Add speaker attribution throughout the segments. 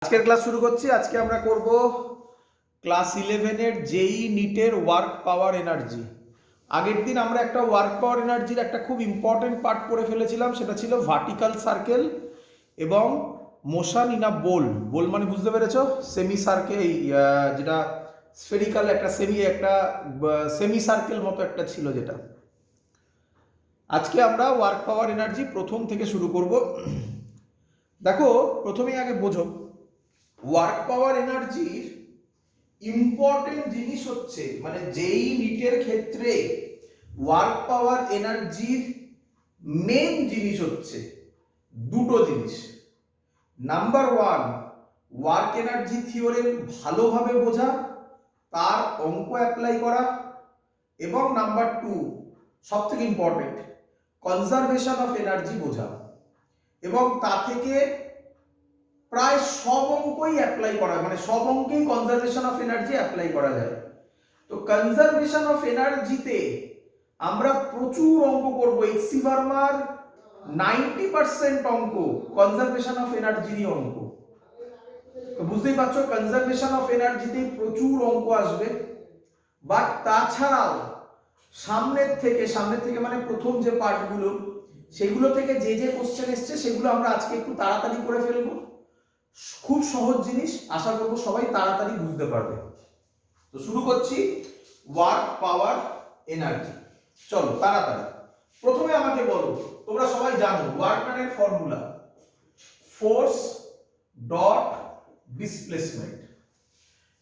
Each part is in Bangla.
Speaker 1: আজকের ক্লাস শুরু করছি। আজকে আমরা করব ক্লাস 11 এর জেই নিটের ওয়ার্ক পাওয়ার এনার্জি। আগের দিন আমরা একটা ওয়ার্ক পাওয়ার এনার্জির একটা খুব ইম্পর্টেন্ট পার্ট পড়ে ফেলেছিলাম, সেটা ছিল ভার্টিক্যাল সার্কেল এবং মোশন ইন আ বোল। বোল মানে বুঝতে পেরেছো? সেমি সার্কেল, যেটা স্ফেরিক্যাল একটা সেমি সার্কেল মতো একটা ছিল যেটা। আজকে আমরা ওয়ার্ক পাওয়ার এনার্জি প্রথম থেকে শুরু করব। দেখো, প্রথমেই আগে বোঝো ওয়ার্ক পাওয়ার এনার্জির ইম্পর্টেন্ট জিনিস হচ্ছে, মানে যেই নিটের ক্ষেত্রে ওয়ার্ক পাওয়ার এনার্জির মেন জিনিস হচ্ছে দুটো জিনিস। Number one, work energy theorem ভালোভাবে বোঝা, তার অঙ্ক অ্যাপ্লাই করা, এবং নাম্বার টু, সব থেকে ইম্পর্টেন্ট, কনজারভেশন অফ এনার্জি বোঝা। এবং তা থেকে প্রায় সব অঙ্কই অ্যাপ্লাই করা, মানে সব অঙ্কেই কনজারভেশন অফ এনার্জি অ্যাপ্লাই করা যায়। তো কনজারভেশন অফ এনার্জিতে আমরা প্রচুর অঙ্ক করব। এইচসি ভার্মার 90% অঙ্ক কনজারভেশন অফ এনার্জিরই অঙ্ক। তো বুঝতেই পারছো, কনজারভেশন অফ এনার্জিতে প্রচুর অঙ্ক আসবে। বাট তাছাড়াও সামনের থেকে মানে প্রথম যে পার্টগুলো, সেগুলো থেকে যে যে কোশ্চেন এসছে সেগুলো আমরা আজকে একটু তাড়াতাড়ি করে ফেলবো। খুব সহজ জিনিস, আশা করবো সবাই তাড়াতাড়ি বুঝতে পারবে। তো শুরু করছি ওয়ার্ক পাওয়ার এনার্জি। চলো তাড়াতাড়ি। প্রথমে আমাকে বলো, তোমরা সবাই জানো ওয়ার্ক ডানের ফর্মুলা ফোর্স ডট ডিসপ্লেসমেন্ট।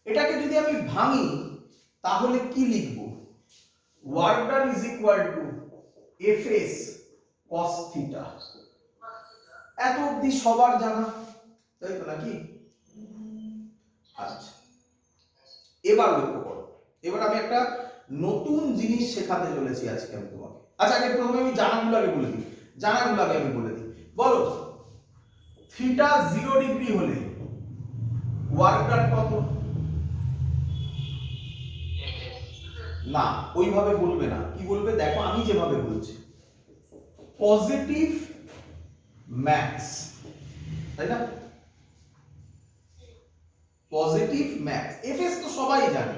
Speaker 1: এটাকে যদি আমি ভাঙি তাহলে কি লিখবো? Work done is equal to FS cos theta. এত অবধি সবার জানা, তাই তো নাকি? আচ্ছা, এবার লক্ষ্য করো, এবার আমি একটা নতুন জিনিস শেখাতে চলেছি আজকে আমি তোমাকে। আচ্ছা, আগে প্রথমে আমি জানাগুলো আগে বলে দিই। বলো, থিটা 0 ডিগ্রি হলে ওয়ার্ক ডান কত? না, ওইভাবে বলবে না। কি বলবে দেখো, আমি যেভাবে বলছি, পজিটিভ ম্যাক্স, তাই না? Positive max. এফএস তো সবাই জানে।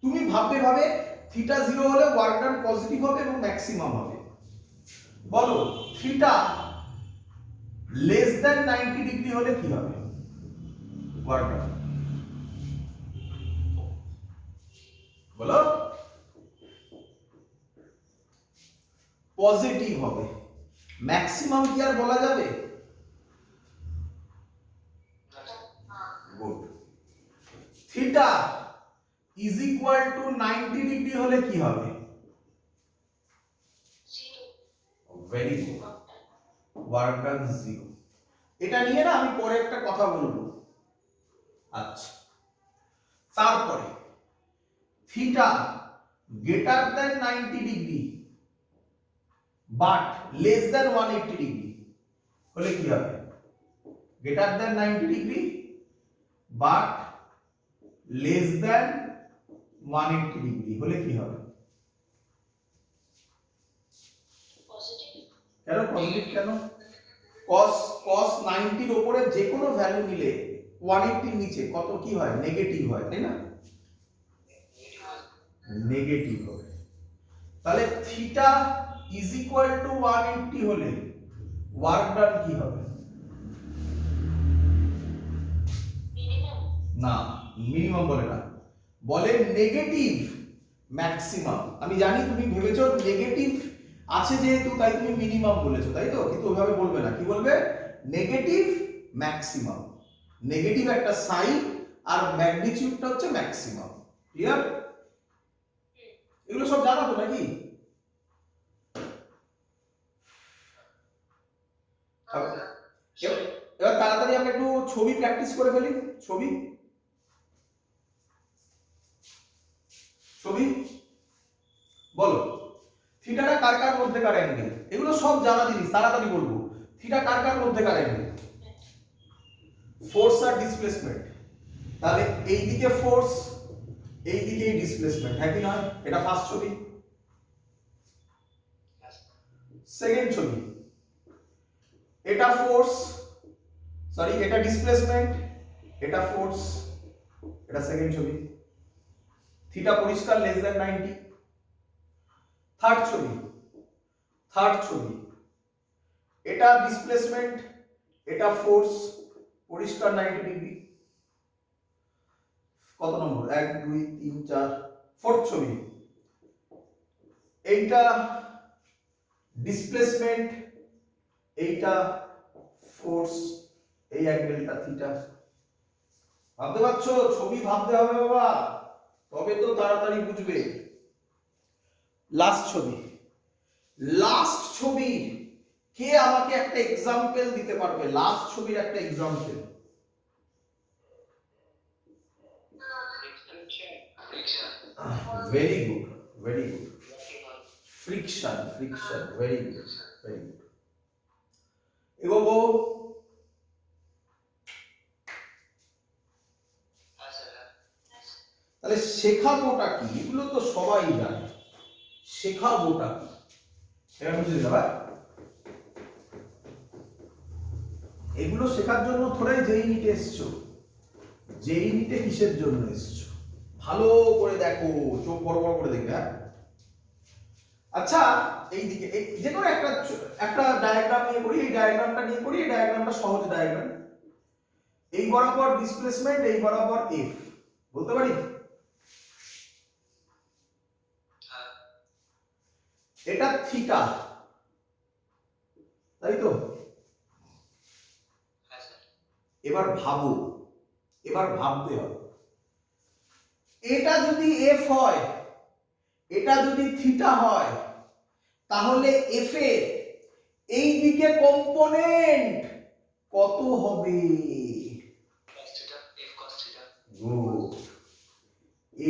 Speaker 1: তুমি ভাবে থিটা 0 হলে ওয়ার্ক ডান পজিটিভ হবে এবং ম্যাক্সিমাম হবে। বলো, থিটা লেস দ্যান 90 ডিগ্রি হলে কি হবে ওয়ার্ক ডান? বলো। পজিটিভ হবে। ম্যাক্সিমাম কি আর বলা যাবে? Good. Theta is equal two 90 degree হলে কি হবে? Very good, work done 0। এটা নিয়ে না আমি পরে একটা কথা বলবো। আচ্ছা, তারপরে theta greater than 90 degree but less than 180 degree হলে কি হবে? Greater than 90 degree but less than 180 degree হলে কি হবে? কেন পজিটিভ? কেন? cos 90 এর উপরে যে কোনো ভ্যালু নিলে 180 এর নিচে কত কি হয়? নেগেটিভ হয়, তাই না? নেগেটিভ হবে। তাহলে থিটা ইজ ইকুয়াল টু 180 হলে ওয়ার্ক ডান কি হবে? না, মিনিমাম বলে না, বলে নেগেটিভ ম্যাক্সিমাম। আমি জানি তুমি ভেবেছো নেগেটিভ আছে যেহেতু তাই তুমি মিনিমাম বলেছো, তাই তো? কিন্তু ওইভাবে বলবে না। কি বলবে? Negative maximum. নেগেটিভ একটা সাইন আর ম্যাগনিটিউডটা হচ্ছে ম্যাক্সিমাম। ক্লিয়ার? এগুলো সব জানা তো নাকি? এবার তাড়াতাড়ি আমরা একটু ছবি প্র্যাকটিস করে ফেলি। ছবি বলো, থিটাটা কার কার মধ্যেকার অ্যাঙ্গেল? এগুলো সব জানা জিনিস, তাড়াতাড়ি বলবো। থিটা কার কার মধ্যেকার অ্যাঙ্গেল? ফোর্স আর ডিসপ্লেসমেন্ট। তাহলে এই দিকে ফোর্স, এই দিকে ডিসপ্লেসমেন্ট, হ্যাঁ কি নয়? এটা ফার্স্ট ছবি। সেকেন্ড ছবি, এটা ফোর্স, সরি এটা ডিসপ্লেসমেন্ট, এটা ফোর্স, এটা সেকেন্ড ছবি, থিটা পরিষ্কার লেস দ্যান 90। থার্ড ছবি, এটা ডিসপ্লেসমেন্ট, এটা ফোর্স, পরিষ্কার 90 ডিগ্রি। কত নম্বর? 1 2 3 4। ফোর্থ ছবি, এইটা ডিসপ্লেসমেন্ট, এইটা ফোর্স, এই অ্যাঙ্গেলটা থিটা। ভাবতে পারছো? ছবি ভাবতে হবে বাবা, তবে তো তাড়াতাড়ি বুঝবে। লাস্ট ছবি, কে আমাকে একটা এক্সাম্পল দিতে পারবে? লাস্ট ছবির একটা example. Very good, friction, very good. এগোবো। তাহলে শেখাবোটা কি? এগুলো তো সবাই জানে, শেখাবোটা কি এটা বুঝে যাবে। এগুলো শেখার জন্য থোড়াই যেই নিটে এসছো, যেই নিটে কিসের জন্য এসছো ভালো করে দেখো, চোখ বড় বড় করে দেখবে। হ্যাঁ, আচ্ছা এইদিকে যে কোনো একটা ডায়াগ্রাম নিয়ে করি, এই ডায়াগ্রামটা নিয়ে করি। এই ডায়াগ্রামটা সহজ ডায়াগ্রাম। এই বরাবর ডিসপ্লেসমেন্ট, এই বরাবর এফ, বলতে পারি এটা থিটা, তাই তো? এবার ভাবতে হবে, এটা যদি এফ হয়, এটা যদি থিটা হয়, তাহলে এফ এর এই দিকে কম্পোনেন্ট কত হবে?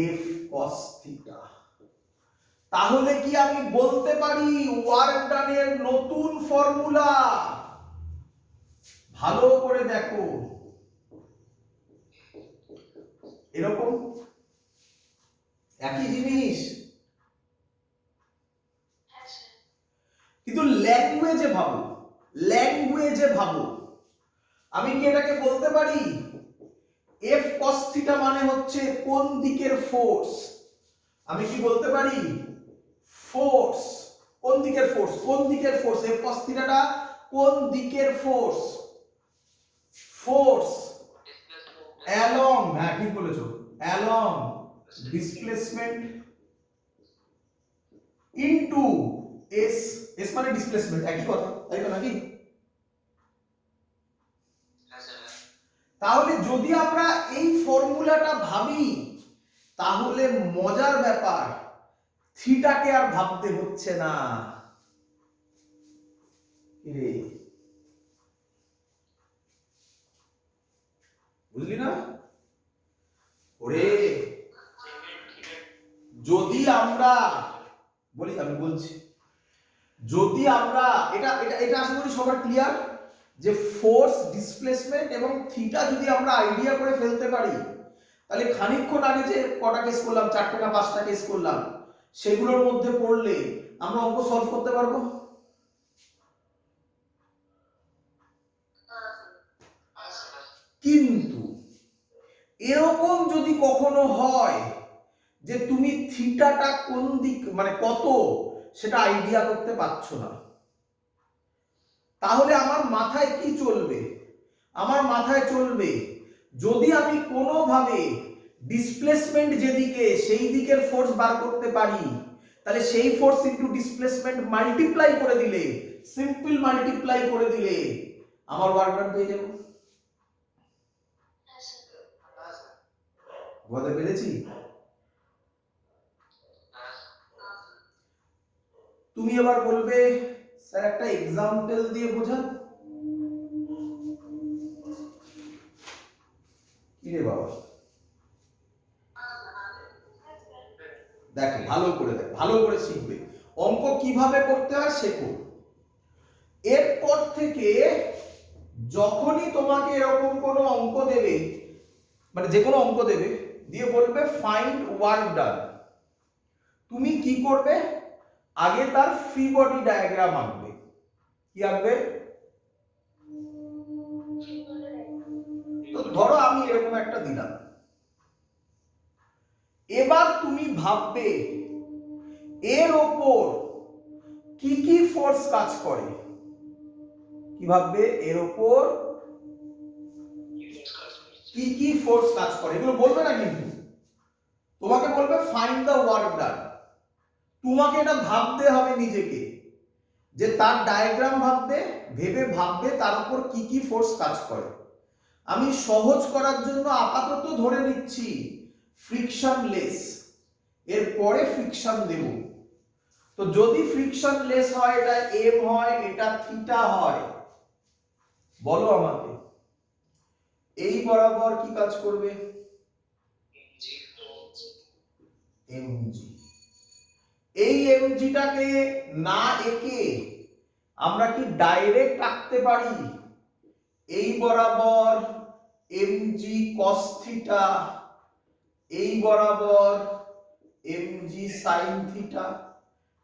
Speaker 1: F cos theta. তাহলে কি আমি বলতে পারি ওয়ার্ক ডানের নতুন ফর্মুলা? ভালো করে দেখো, এরকম একই জিনিস, কিন্তু ল্যাঙ্গুয়েজে ভাবো। আমি কি এটাকে বলতে পারি এফ কস থিটা মানে হচ্ছে কোন দিকের ফোর্স? আমি কি বলতে পারি ফোর্স, কোন দিকের ফোর্স? এফ কস থিটাটা কোন দিকের ফোর্স? অ্যালং, হ্যাঁ ঠিক বলেছো, অ্যালং ডিসপ্লেসমেন্ট ইনটু এস মানে ডিসপ্লেসমেন্ট, একই কথা তাই তো নাকি? তাহলে যদি আমরা এই ফর্মুলাটা ভাবি, তাহলে মজার ব্যাপার থিটাকে আর ভাবতে হচ্ছে না। বুঝলি না? ওরে যদি আমরা বলছি, যদি আমরা এটা আশা করি সবার ক্লিয়ার যে ফোর্স, ডিসপ্লেসমেন্ট এবং থিটা যদি আমরা আইডিয়া করে ফেলতে পারি, তাহলে খানিকক্ষণ আগে যে কটা কেস করলাম, 4টে না 5টা কেস করলাম, সেগুলোর মধ্যে পড়লে আমরা অঙ্ক সলভ করতে পারবো। কিন্তু এরকম যদি কখনো হয় যে তুমি থিটাটা কোন দিক মানে কত সেটা আইডিয়া করতে পারছো না, তাহলে আমার মাথায় কি চলবে? আমার মাথায় চলবে যদি আমি কোনোভাবে ডিসপ্লেসমেন্ট যেদিকে সেই দিকের ফোর্স বার করতে পারি, তাহলে সেই ফোর্স ইনটু ডিসপ্লেসমেন্ট মাল্টিপ্লাই করে দিলে, সিম্পল মাল্টিপ্লাই করে দিলে আমার ওয়ার্ক ডান পেয়ে যাব। বুঝতে পেরেছি? তুমি এবার বলবে স্যার একটা এক্সাম্পল দিয়ে বোঝান। কি রে বাবা, দেখো ভালো করে শিখবে, অঙ্ক কিভাবে করতে হয় শেখো। এরপর থেকে যখনই তোমাকে এরকম কোনো অঙ্ক দেবে, মানে যে কোনো অঙ্ক দেবে, দিয়ে বলবে ফাইন্ড ওয়ার্ক ডান, তুমি কি করবে? আগে তার ফ্রি বডি ডায়াগ্রাম আঁকবে। কি আঁকবে? তো ধরো আমি এরকম একটা দিলাম, এবার তুমি ভাববে এর ওপর কি কি ফোর্স কাজ করে। কি ভাববে এর ওপর কি কি ফোর্স কাজ করে, এগুলো বলবে না, কিন্তু তোমাকে বলবে ফাইন্ড দ্য ওয়ার্ক ডান। তোমাকে এটা ভাবতে হবে নিজেকে, যে তার ডায়াগ্রাম ভেবে ভাববে তার উপর কি কি ফোর্স কাজ করে। আমি সহজ করার জন্য আপাতত ধরে নিচ্ছি ফ্রিকশনলেস, এর পরে ফ্রিকশন দেব। তো যদি ফ্রিকশনলেস হয়, এটা এম হয়, এটা থিটা হয়, বলো আমাকে এই বরাবর কি কাজ করবে? এমজি। এই এমজিটাকে না এঁকে আমরা কি ডাইরেক্ট আঁকতে পারি? এই বরাবর এমজি কস থিটা, এই বরাবর এমজি সাইন থিটা।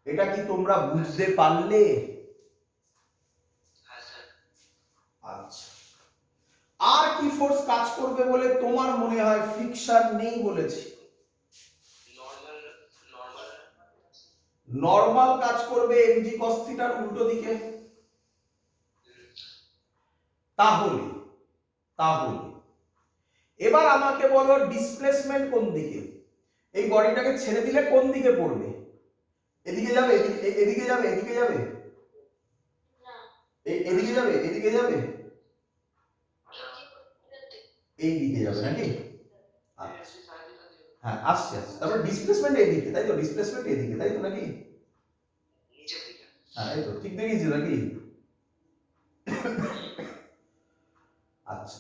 Speaker 1: এটা কি তোমরা বুঝতে পারলে? আচ্ছা, আর কি ফোর্স কাজ করবে বলে তোমার মনে হয়? ফ্রিকশন নেই বলেছি। নরমাল কাজ করবে এমজি কস থিটার উল্টো দিকে। তাহলে তাহলে এবার আমাকে বলো ডিসপ্লেসমেন্ট কোন দিকে? এই বডিটাকে ছেড়ে দিলে কোন দিকে পড়বে? এদিকে যাবে, এদিকে যাবে, এদিকে যাবে, এদিকে যাবে, এদিকে যাবে, এই দিকে যাবে নাকি? হ্যাঁ, আসছে আসছে। তারপর ডিসপ্লেসমেন্ট এদিকে, তাই তো? ডিসপ্লেসমেন্ট এদিকে, তাই তো নাকি? হ্যাঁ, এই তো ঠিক দেখিয়েছি নাকি? আচ্ছা,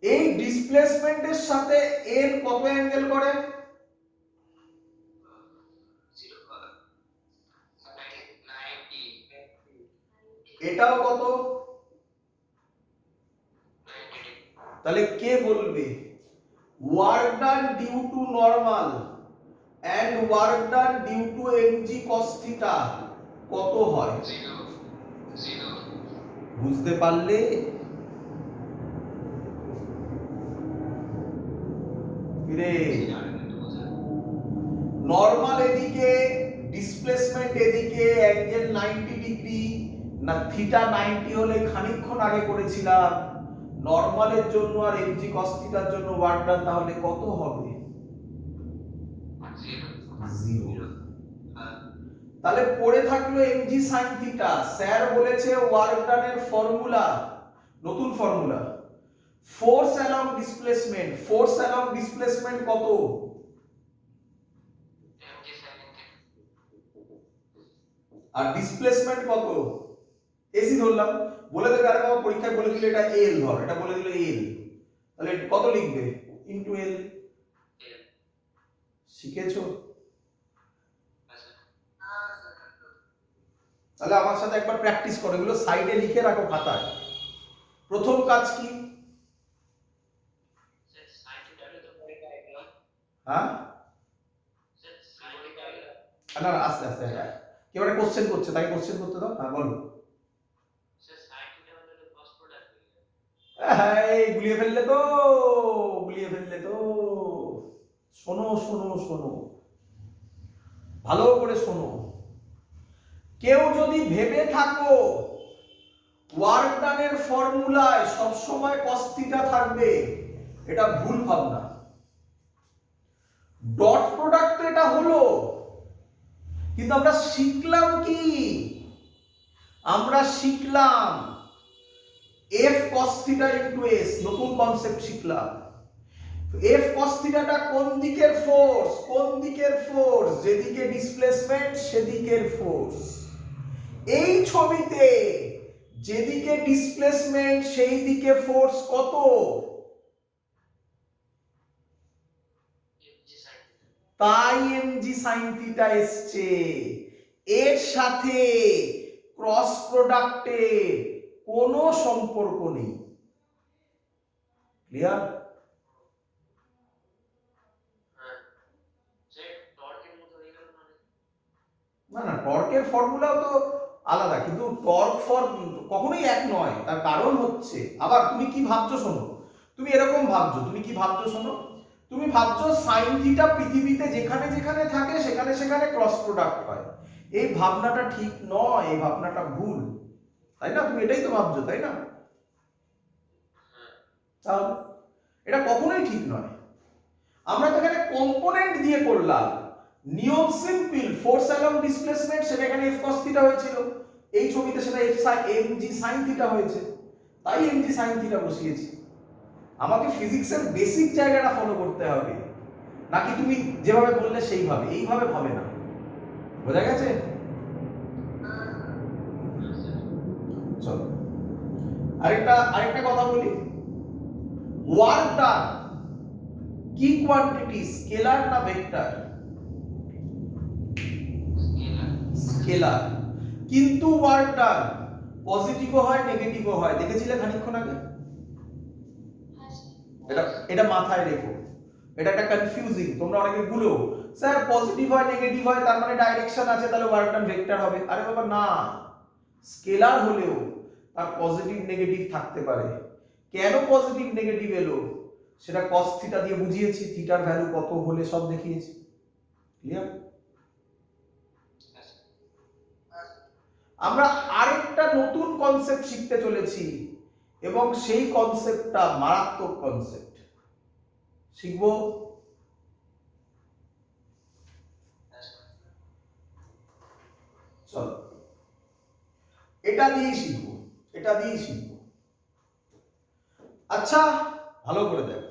Speaker 1: এই ডিসপ্লেসমেন্টের সাথে এন কত অ্যাঙ্গেল করে? এটাও কত? তাহলে কে বলবে work done due to normal and work done due to MG cos theta কত হয়? বুঝতে পারলে? রে নরমাল এদিকে, ডিসপ্লেসমেন্ট এদিকে, অ্যাঙ্গেল 90 ডিগ্রি না থিটা 90 হলে খানিকক্ষণ আগে করেছিলাম। নরমালের জন্য আর এমজি কস থিটার জন্য ওয়ার্ক ডান তাহলে কত হবে? 0। তাহলে পড়ে থাকলো এমজি সাইন থিটা। স্যার বলেছে ওয়ার্ক ডানের ফর্মুলা, নতুন formula, force along displacement. Force along displacement কত? আর ডিসপ্লেসমেন্ট কত? এসি ধরলাম, বলে দেবে আরে বাবা পরীক্ষায় বলে দিলে এটা এল ধর, এটা বলে দিলে এল, তাহলে কত লিখবে? ইনটু এল। শিখেছো? তাহলে আমার সাথে একবার প্র্যাকটিস করো, এগুলো সাইডে লিখে রাখো খাতায়। প্রথম কাজ কি? হ্যাঁ না না, আস্তে আস্তে, কেউ একটা কোশ্চেন করছে, তাই কোশ্চেন করতে দাও। হ্যাঁ বলো। এই গুলিয়ে ফেললে তো, গুলিয়ে ফেললে তো। শোনো শোনো শোনো, ভালো করে শোনো। কেউ যদি ভেবে থাকো ওয়ার্ক ডানের ফর্মুলায় সবসময় কস থিটা থাকবে, এটা ভুল ভাবনা। ডট প্রোডাক্ট এটা হলো, কিন্তু আমরা শিখলাম কি? আমরা শিখলাম F cos theta into S, নতুন কনসেপ্ট শিখলাম। এফ কস থিটাটা কোন দিকের ফোর্স? কোন দিকের ফোর্স? যেদিকে ডিসপ্লেসমেন্ট সেদিকের ফোর্স। এই ছবিতে যেদিকে ডিসপ্লেসমেন্ট সেই দিকে ফোর্স কত? তাই এমজি সাইন থিটা এসছে। এর সাথে ক্রস প্রোডাক্টের কোনো সম্পর্ক নেই। ক্লিয়ার? না না, টর্কের ফর্মুলাও তো আলাদা, কিন্তু টর্ক কখনোই এক নয়। তার কারণ হচ্ছে, আবার তুমি কি ভাবছো শোনো, তুমি তুমি এরকম ভাবছো, তুমি কি ভাবছো শোনো, তুমি ভাবছো সাইন থিটা পৃথিবীতে যেখানে যেখানে থাকে সেখানে সেখানে ক্রস প্রোডাক্ট হয়। এই ভাবনাটা ঠিক নয়, এই ভাবনাটা ভুল, তাই না? তুমি এটাই তো ভাবছো, তাই না? তাহলে এটা কখনোই ঠিক নয়। আমরা তো এখানে কম্পোনেন্ট দিয়ে করলাম, নিয়ম সিম্পল, ফোর্স অ্যালং ডিসপ্লেসমেন্ট, সেটা এখানে এফ কস থিটা হয়েছিল, এই ছবিতে সেটা এম জি সাইন থিটা হয়েছে, তাই এম জি সাইন থিটা বসিয়েছি। আমাকে ফিজিক্সের বেসিক জায়গাটা ফলো করতে হবে, নাকি তুমি যেভাবে বললে সেইভাবে, এইভাবে ভাবে না। বোঝা গেছে? চলো আরেকটা কথা বলি, ওয়ার্ক ডান কি কোয়ান্টিটি, স্কেলার না ভেক্টর? স্কেলার। কিন্তু ওয়ার্ক ডান পজিটিভও হয় নেগেটিভও হয়, দেখেছিলে খানিকক্ষণ আগে? এটা মাথায় রেখো, এটা একটা কনফিউজিং, তোমরা অনেকে গুলো স্যার পজিটিভ হয় নেগেটিভ হয় তার মানে ডাইরেকশন আছে, তাহলে ওয়ার্ক ডান ভেক্টর হবে। আরে বাবা না, স্কেলার হলেও তার পজিটিভ নেগেটিভ থাকতে পারে। কেন পজিটিভ নেগেটিভ এলো সেটা cos থিটা দিয়ে বুঝিয়েছি, থিটার ভ্যালু কত হলে সব দেখিয়েছি। ক্লিয়ার? আমরা আরেকটা নতুন কনসেপ্ট শিখতে চলেছি এবং সেই কনসেপ্টটা মারাত্মক কনসেপ্ট শিখবো। চলো এটা দিয়েই শিখবো, এটা দিয়েই শিখবো। আচ্ছা ভালো করে দেখো,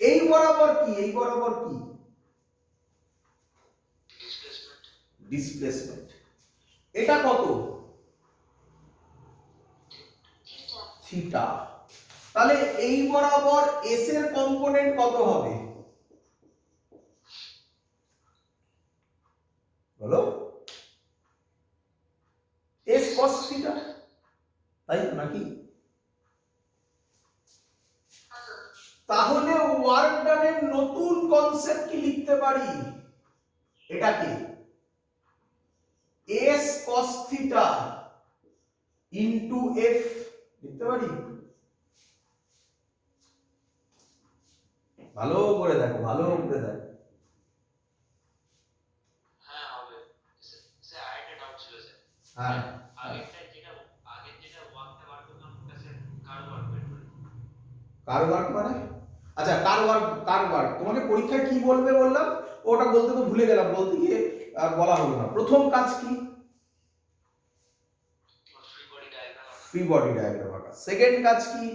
Speaker 1: এই বরাবর কি, এই বরাবর কি? ডিসপ্লেসমেন্ট। এটা কত? থিটা। তাহলে এই বরাবর এস এর কম্পোনেন্ট কত হবে বলো? এস cos থিটা, তাই তো নাকি? তাহলে ওয়ার্ক ডানের নতুন কনসেপ্ট কি লিখতে পারি? এটাকে S cos theta into F লিখতে পারি। ভালো করে দেখো, ভালো করে দেখো।
Speaker 2: হ্যাঁ হবে স্যার, আরেকটা ডাউট ছিল স্যার।
Speaker 1: হ্যাঁ
Speaker 2: আগের যেটা ওয়ার্কটা বার করলাম ওটা স্যার কার ওয়ার্ক বের করে?
Speaker 1: কার ওয়ার্ক মানে? আচ্ছা কার ওয়ার্ক, কার ওয়ার্ক তোমাকে পরীক্ষায় কি বলবে বললাম, ওটা বলতে তো ভুলে গেলাম, বলতে গিয়ে আর বলা হলো না। প্রথম কাজ কি?
Speaker 2: Free body diagram.
Speaker 1: Free body diagram আঁকা। সেকেন্ড কাজ কি?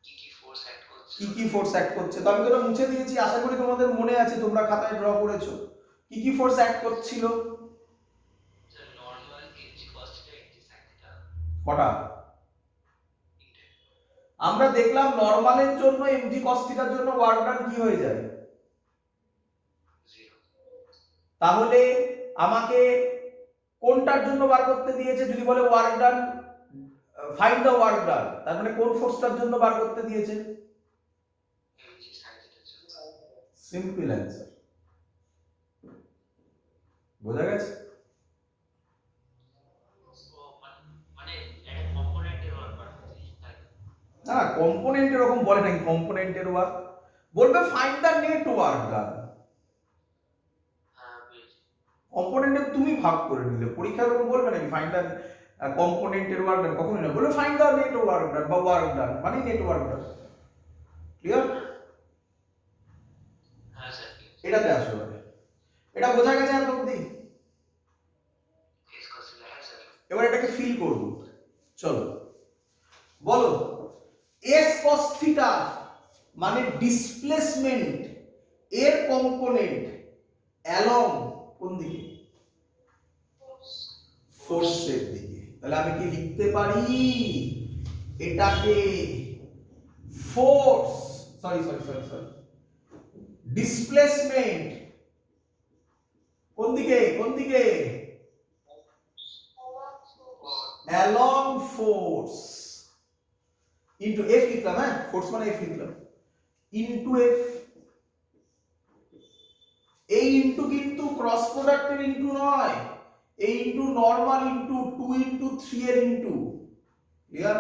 Speaker 2: কি কি ফোর্স অ্যাক্ট করছে,
Speaker 1: কি কি ফোর্স অ্যাক্ট করছে। তো আমি তো এটা মুছে দিয়েছি, আশা করি তোমাদের মনে আছে, তোমরা খাতায় ড্র করেছো। কি কি ফোর্স অ্যাক্ট করছিল?
Speaker 2: Sir normal N G cos theta N G sin theta.
Speaker 1: কটা? আমরা দেখলাম নরমালের জন্য এমজি cos থিটার জন্য ওয়ার্ক ডান কি হয়ে যায়?
Speaker 2: 0।
Speaker 1: তাহলে আমাকে কোনটার জন্য বার করতে দিয়েছে? যদি বলে work done, find the work ডান, তার মানে কোন ফোর্সটার জন্য বার করতে দিয়েছে?
Speaker 2: এনজি sin থিটার জন্য।
Speaker 1: Simple answer. বোঝা গেছে?
Speaker 2: মানে একটা কম্পোনেন্টের ওয়ার্ক বার করতে দিয়েছে, তাই তো?
Speaker 1: না কম্পোনেন্ট এরকম বলে নাকি কম্পোনেন্টের ওয়ার্ক? বলবে find the net work done.
Speaker 2: হ্যাঁ বুঝেছি।
Speaker 1: কম্পোনেন্টে তুমি ভাগ করে নিলে, পরীক্ষার ওরকম বলবে নাকি ফাইন্ড দ্য কম্পোনেন্টের ওয়ার্ক ডান, কখনোই না, বলবে find the net work done বা ওয়ার্ক ডান মানে নেট ওয়ার্ক ডান। ক্লিয়ার?
Speaker 2: হ্যাঁ স্যার।
Speaker 1: এটাতে আসবে হবে। এটা বোঝা গেছে এত অবধি?
Speaker 2: এস cos থিটা, হ্যাঁ স্যার।
Speaker 1: এবার এটাকে ফিল করব। চলো বলো, এস cos থিটা মানে ডিসপ্লেসমেন্ট এর কম্পোনেন্ট অ্যালং কোন দিকে? ফোর্সের দিকে। তাহলে আমি কি লিখতে পারি? এটাকে ফোর্স, সরি ডিসপ্লেসমেন্ট কোন দিকে, কোন দিকে? অ্যালং ফোর্স ইনটু এফ লিখলাম, হ্যাঁ ফোর্স মানে এফ লিখলাম, ইনটু এফ। এই ইনটু কিন্তু ক্রস প্রোডাক্টের ইনটু নয়, এই ইনটু নরমাল ইনটু 2 ইনটু 3 এর ইনটু। ক্লিয়ার?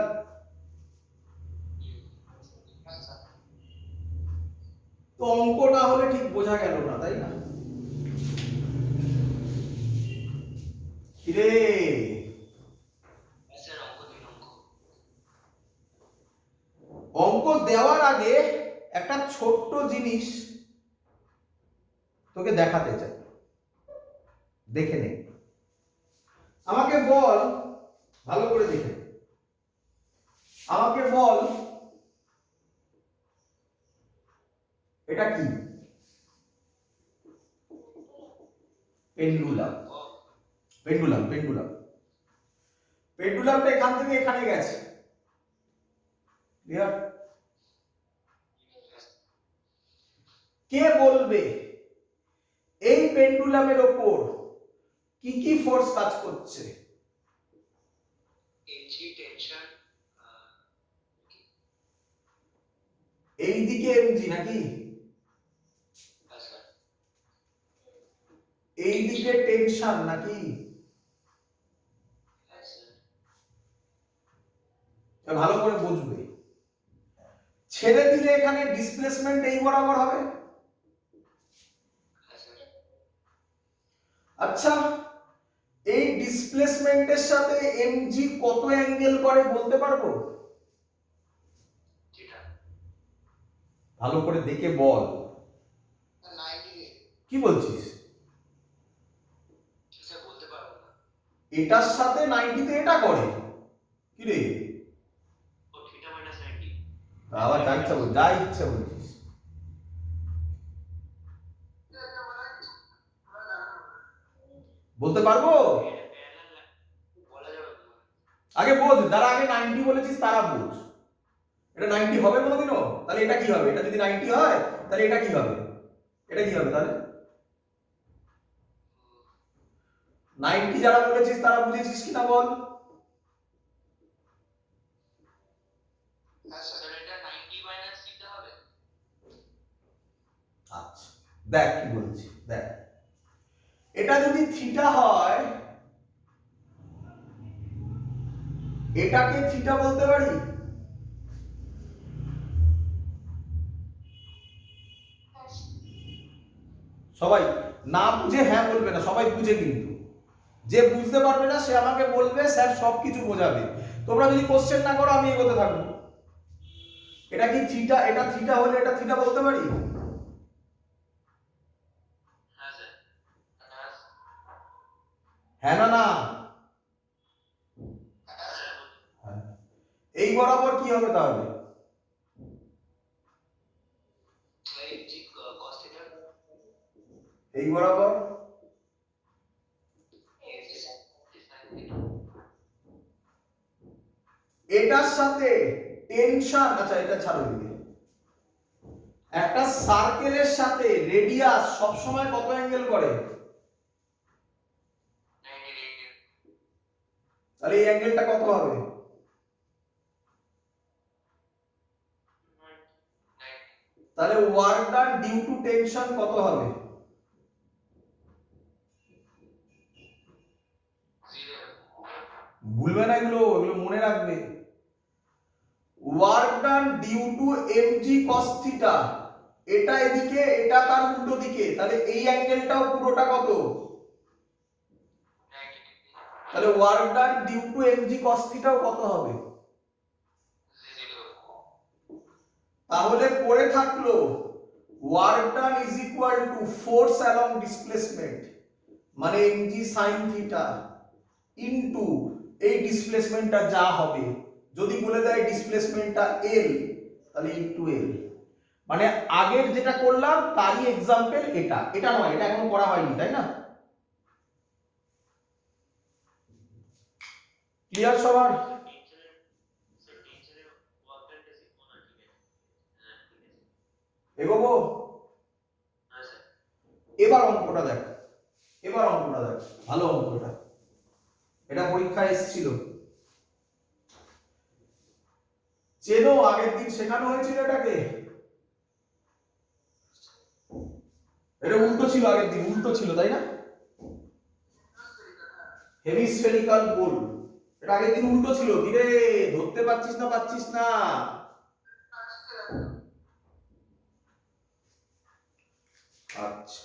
Speaker 1: তো অঙ্ক না হলে ঠিক বোঝা গেল না, তাই না? কিরে,
Speaker 2: স্যার অঙ্ক দিন অঙ্ক।
Speaker 1: অঙ্ক দেওয়ার আগে একটা ছোট্ট জিনিস তোকে দেখাতে চাই, দেখে নে। আমাকে বল, ভালো করে দেখে নে। আমাকে বল এটা কি? পেন্ডুলাম। পেন্ডুলাম পেন্ডুলাম পেন্ডুলামটা এখান থেকে এখানে গেছে, ক্লিয়ার? কে বলবে এই পেন্ডুলামের ওপর কি কি ফোর্স কাজ করছে?
Speaker 2: N G tension.
Speaker 1: এই দিকে এমজি নাকি?
Speaker 2: হ্যাঁ স্যার।
Speaker 1: এই দিকে টেনশন নাকি?
Speaker 2: হ্যাঁ স্যার।
Speaker 1: ভালো করে বুঝবে। ছেড়ে দিলে এখানে ডিসপ্লেসমেন্ট এই বরাবর হবে।
Speaker 2: হ্যাঁ স্যার।
Speaker 1: আচ্ছা, এই ডিসপ্লেসমেন্টের সাথে এমজি কত অ্যাঙ্গেল করে বলতে পারবো?
Speaker 2: যেটা
Speaker 1: ভালো করে দেখে বল।
Speaker 2: 90
Speaker 1: কি বলছিস?
Speaker 2: স্যার বলতে পারবো না।
Speaker 1: এটার সাথে 90 তে এটা করে কি রে?
Speaker 2: ও থিটা মাইনাস 90।
Speaker 1: আবার যা ইচ্ছা বল, যা ইচ্ছা বলছিস। বলতে পারবো?
Speaker 2: এটা প্যারালাল বলা যাবে না।
Speaker 1: আগে বোঝ, যারা আগে 90 বলেছিস তারা বোঝ। এটা 90 হবে কোনোদিনও? তাহলে এটা কি হবে? এটা যদি 90 হয় তাহলে এটা কি হবে? এটা কি হবে তাহলে? 90 যারা বলেছিস তারা বুঝেছিস কিনা বল?
Speaker 2: হ্যাঁ স্যার এটা 90 মাইনাস থিটা হবে।
Speaker 1: আচ্ছা, দেখ কি বলছি, দেখ। এটা যদি থিটা হয়, এটাকে থিটা বলতে পারি? সবাই না বুঝে হ্যাঁ বলবে না, সবাই বুঝে কিন্তু। যে বুঝতে পারবে না সে আমাকে বলবে, স্যার সবকিছু বোঝাবে। তোমরা যদি কোশ্চেন না করো আমি এগোতে থাকবো। এটা কি থিটা? এটা থিটা হলে এটা থিটা বলতে পারি?
Speaker 2: হ্যাঁ স্যার।
Speaker 1: হ্যাঁ না না?
Speaker 2: হ্যাঁ স্যার।
Speaker 1: হ্যাঁ। এই বরাবর কি হবে তাহলে?
Speaker 2: N G cos theta.
Speaker 1: এই বরাবর
Speaker 2: এনজি sin থিটা।
Speaker 1: এটার সাথে টেনশন, আচ্ছা এটা ছাড়ো দিকে। একটা সার্কেলের সাথে রেডিয়াস সব সময় কত অ্যাঙ্গেল করে?
Speaker 2: 90 ডিগ্রি।
Speaker 1: তাহলে এই অ্যাঙ্গেলটা কত হবে?
Speaker 2: 90।
Speaker 1: তাহলে work done due to tension কত হবে?
Speaker 2: 0।
Speaker 1: ভুলবে না এগুলো, এগুলো মনে রাখবে। Work done due to MG cos theta, এটা এদিকে এটা তার উল্টো দিকে, তাহলে এই অ্যাঙ্গেলটাও পুরোটা কত?
Speaker 2: 90 ডিগ্রি।
Speaker 1: তাহলে work done due to MG cos থিটাও কত হবে?
Speaker 2: 0।
Speaker 1: তাহলে পড়ে থাকলো work done is equal to force along displacement, মানে এমজি সাইন থিটা ইনটু এই ডিসপ্লেসমেন্টটা যা হবে, যদি বলে দেয় ডিসপ্লেসমেন্টটা এল তাহলে ইনটু এল। মানে আগের যেটা করলাম তারই এক্সাম্পল এটা, এটা নয়, এটা এখনো করা হয়নি, তাই না? ক্লিয়ার সবার?
Speaker 2: টেনশনের স্যার টেনশনের ওয়ার্কডানটা শিখবো না, ঠিক আছে? হ্যাঁ ঠিক আছে।
Speaker 1: এগোবো?
Speaker 2: হ্যাঁ স্যার।
Speaker 1: এবার অঙ্কটা দেখ, এবার অঙ্কটা দেখ, ভালো অঙ্কটা, এটা পরীক্ষায় এসেছিল। চেনো? আগের দিন শেখানো হয়েছিল এটাকে। এটা উল্টো ছিল, আগের দিন উল্টো ছিল, তাই না? হেমিস্ফেরিক্যাল গোল, এটা আগের দিন উল্টো ছিল। কিরে ধরতে পারছিস না? পাচ্ছিস না? আচ্ছা,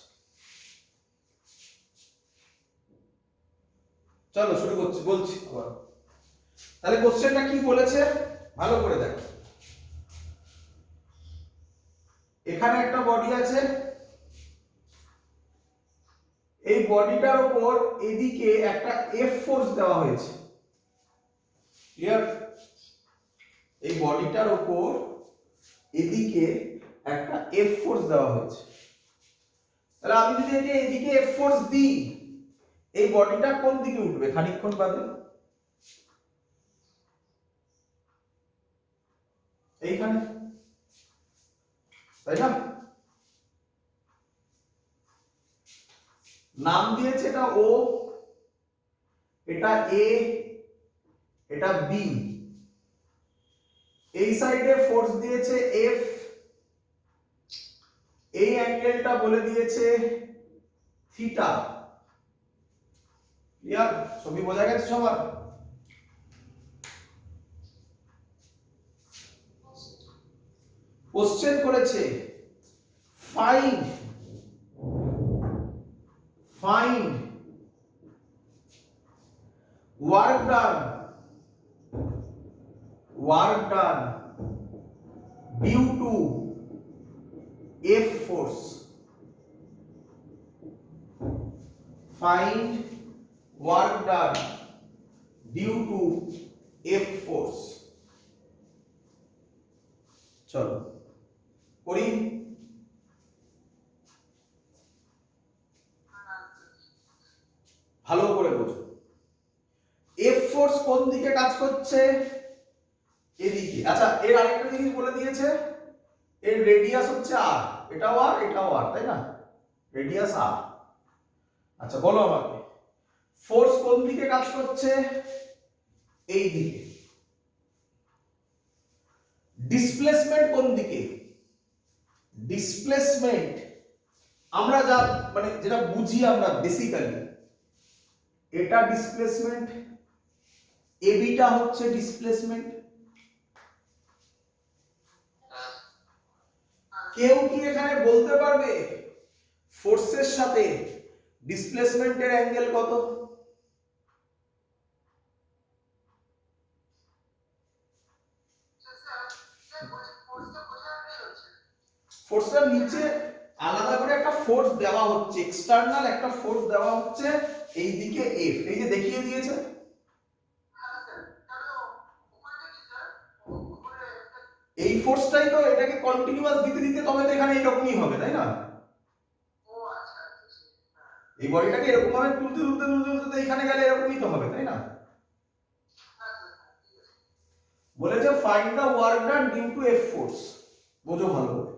Speaker 1: চলো শুরু করছি, বলছি আবার। তাহলে কোশ্চেনটা কি বলেছে ভালো করে দেখো। এখানে একটা বডি আছে, এই বডিটার উপর এদিকে একটা এফ ফোর্স দেওয়া হয়েছে। ক্লিয়ার? এই বডিটার উপর এদিকে একটা এফ ফোর্স দেওয়া হয়েছে। তাহলে আমি যদি একে এদিকে এফ ফোর্স দিই, এই বডিটা কোন দিকে উঠবে খানিকক্ষণ বাদে? এইখানে, তাই না? নাম দিয়েছে এটা ও, এটা এ, এটা বি। এই সাইডে ফোর্স দিয়েছে এফ, এই অ্যাঙ্গেলটা বলে দিয়েছে থিটা। ক্লিয়ার? ছবি বোঝা গেছে সবার? কোশ্চেন করেছে find work done due to F force. Find work done due to F force. চলো করি। ভালো করে বোঝো। এফ ফোর্স কোন দিকে কাজ করছে? এদিকে। আচ্ছা, এর আরেকটা জিনিস বলে দিয়েছে, এর রেডিয়াস হচ্ছে আর, এটাও আর এটাও আর, তাই না? রেডিয়াস আর। আচ্ছা বলো আমাকে, ফোর্স কোন দিকে কাজ করছে? এই দিকে। ডিসপ্লেসমেন্ট কোন দিকে? ডিসপ্লেসমেন্ট আমরা যা মানে যেটা বুঝি আমরা বেসিক্যালি, এটা ডিসপ্লেসমেন্ট, এবিটা হচ্ছে ডিসপ্লেসমেন্ট। কেউ কি এখানে বলতে পারবে ফোর্সের সাথে ডিসপ্লেসমেন্টের অ্যাঙ্গেল কত? ফোর্সটার নিচে আলাদা করে একটা ফোর্স দেওয়া হচ্ছে, এক্সটার্নাল একটা ফোর্স দেওয়া হচ্ছে এইদিকে এফ, এই যে দেখিয়ে দিয়েছে। এই ফোর্সটাই তো এটাকে কন্টিনিউয়াস দিতে দিতে তবে তো এখানে এরকমই হবে, তাই না? এই বডিটাকে এরকম ভাবে তুলতে তুলতে তুলতে তুলতে এখানে গেলে এরকমই তো হবে, তাই না? বলেছে find the work done due to F force. বোঝো ভালো করে,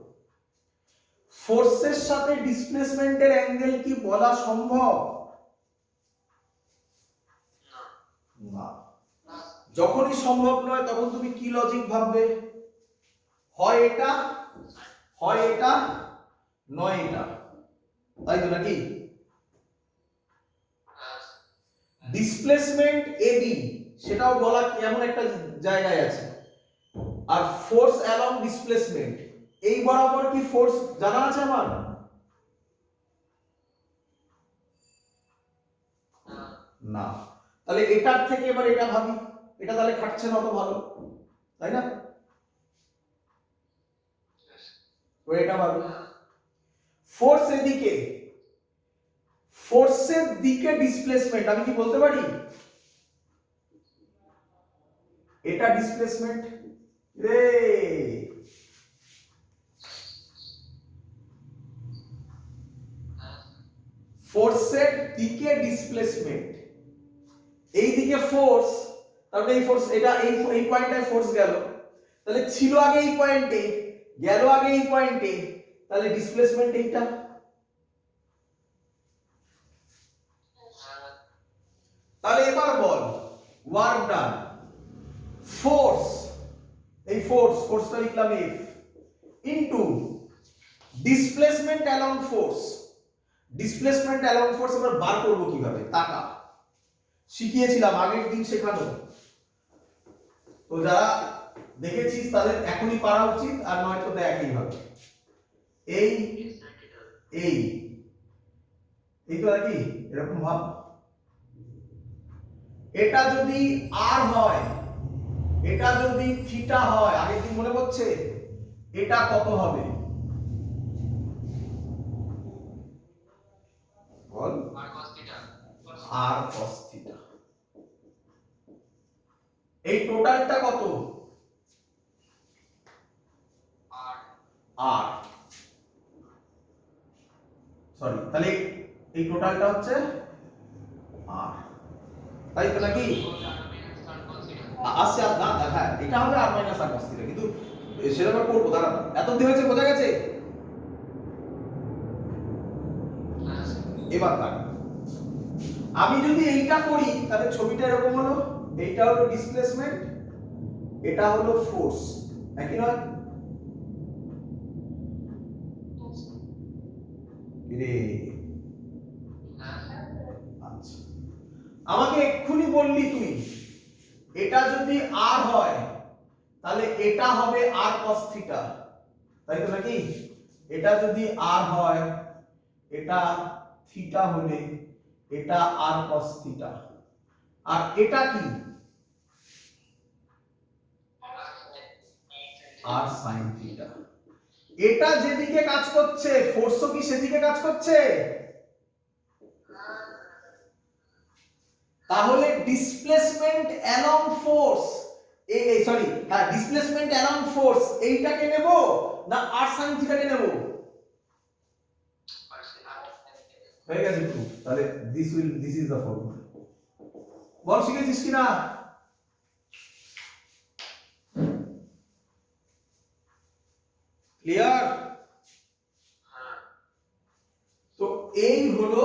Speaker 1: ফোর্সের সাথে ডিসপ্লেসমেন্টের অ্যাঙ্গেল কি বলা সম্ভব? না। যখনই সম্ভব নয় তখন তুমি কি লজিক ভাববে? হয় এটা, হয় এটা, নয় এটা, তাই তো নাকি? ডিসপ্লেসমেন্ট এবি সেটাও বলা এমন একটা জায়গায় আছে, আর ফোর্স অ্যালং ডিসপ্লেসমেন্ট এই বরাবর কি ফোর্স জানা আছে আমার? না। তাহলে এটার থেকে এবার এটা ভাবি, এটা তাহলে খাটছে না অত ভালো, তাই না? এটা ভাবি, ফোর্স এদিকে, ফোর্সের দিকে ডিসপ্লেসমেন্ট আমি কি বলতে পারি? এটা ডিসপ্লেসমেন্ট রে, ফোর্সের দিকে ডিসপ্লেসমেন্ট, এই দিকে ফোর্স, তাহলে এই ফোর্স এটা এই পয়েন্টে ফোর্স গেল, তাহলে ছিল আগে এই পয়েন্টে, গেল আগে এই পয়েন্টে, তাহলে ডিসপ্লেসমেন্ট এইটা। তাহলে এবার বল ওয়ার্ক ডান, ফোর্স, এই ফোর্সটা লিখলাম F, into displacement along force. Displacement along force আমরা বার করব কিভাবে? টাকা শিখিয়েছিলাম আগের দিন শেখানো, তো যারা দেখেছিস তাদের এখনই পারা উচিত, আর নয়তো দেখ এইভাবে এই এই এই তো নাকি এরকম ভাব। এটা যদি আর হয়, এটা যদি থিটা হয়, আগের দিন মনে পড়ছে, এটা কত হবে বল?
Speaker 2: আর cos theta
Speaker 1: আর cos থিটা। এই টোটালটা কত?
Speaker 2: আর
Speaker 1: আর সরি, তাহলে এই টোটালটা হচ্ছে আর, তাই তো নাকি? আসছে আর না হ্যাঁ, এটা হবে আর মাইনাস আর cos থিটা, কিন্তু সেটা করবো, দাঁড়া এত অবধি হয়েছে, বোঝা গেছে? এবার দেখ, আমি যদি এইটা করি তাহলে ছবিটা এরকম হলো, এইটা হলো ডিসপ্লেসমেন্ট, এটা হলো ফোর্স, একই নয়? রে আচ্ছা, আমাকে এক্ষুনি বললি তুই এটা যদি আর হয় তাহলে এটা হবে আর cos থিটা, তাই তো নাকি? এটা যদি আর হয়, এটা থিটা হলে এটা আর cos থিটা, আর এটা কি? আর sin থিটা। এটা যেদিকে কাজ করছে ফোর্সও কি সেদিকে কাজ করছে? তাহলে ডিসপ্লেসমেন্ট অ্যালং ফোর্স, এই সরি হ্যাঁ, ডিসপ্লেসমেন্ট অ্যালং ফোর্স এইটাকে নেব না আর sin থিটাকে নেব? হয়ে গেছে টু, তাহলে দিস ইজ দ্য ফর্মুলা। বল শিখেছিস কিনা? ক্লিয়ার? তো এই হলো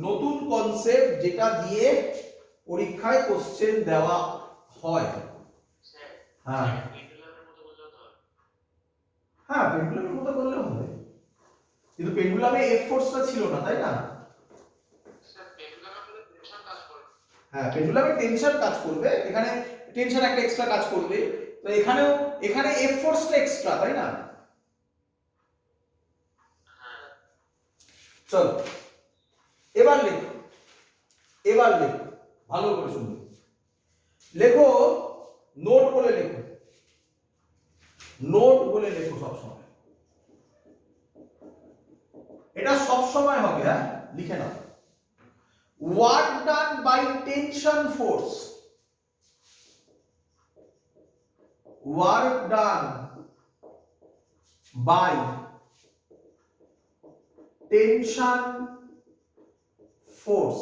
Speaker 1: নতুন কনসেপ্ট যেটা দিয়ে পরীক্ষায় কোশ্চেন দেওয়া হয়। হ্যাঁ হ্যাঁ, পেন্ডুলামের মতো করলেও হবে, কিন্তু পেন্ডুলামে এফ ফোর্সটা ছিল না, তাই না? হ্যাঁ, পেন্ডুলামে টেনশন কাজ করবে, এখানে টেনশন একটা এক্সট্রা কাজ করবে, তো এখানেও এখানে এফ ফোর্সটা এক্সট্রা, তাই না? চল এবার লেখো, এবার লেখো, ভালো করে শুনবে, লেখো, নোট বলে লেখো, নোট বলে লেখো সবসময়, এটা সবসময় হবে, হ্যাঁ লিখে নাও। Work done by tension force, work done by tension force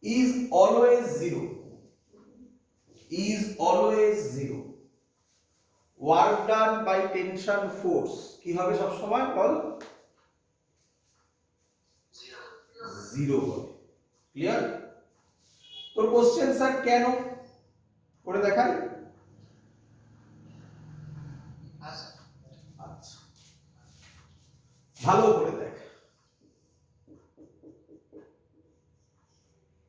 Speaker 1: is always zero, is always zero. Work done by tension force কি হবে সব সময় বল? জিরো হবে। ক্লিয়ার? তোর কোশ্চেন স্যার কেন করে দেখাই? আচ্ছা, ভালো করে দেখ,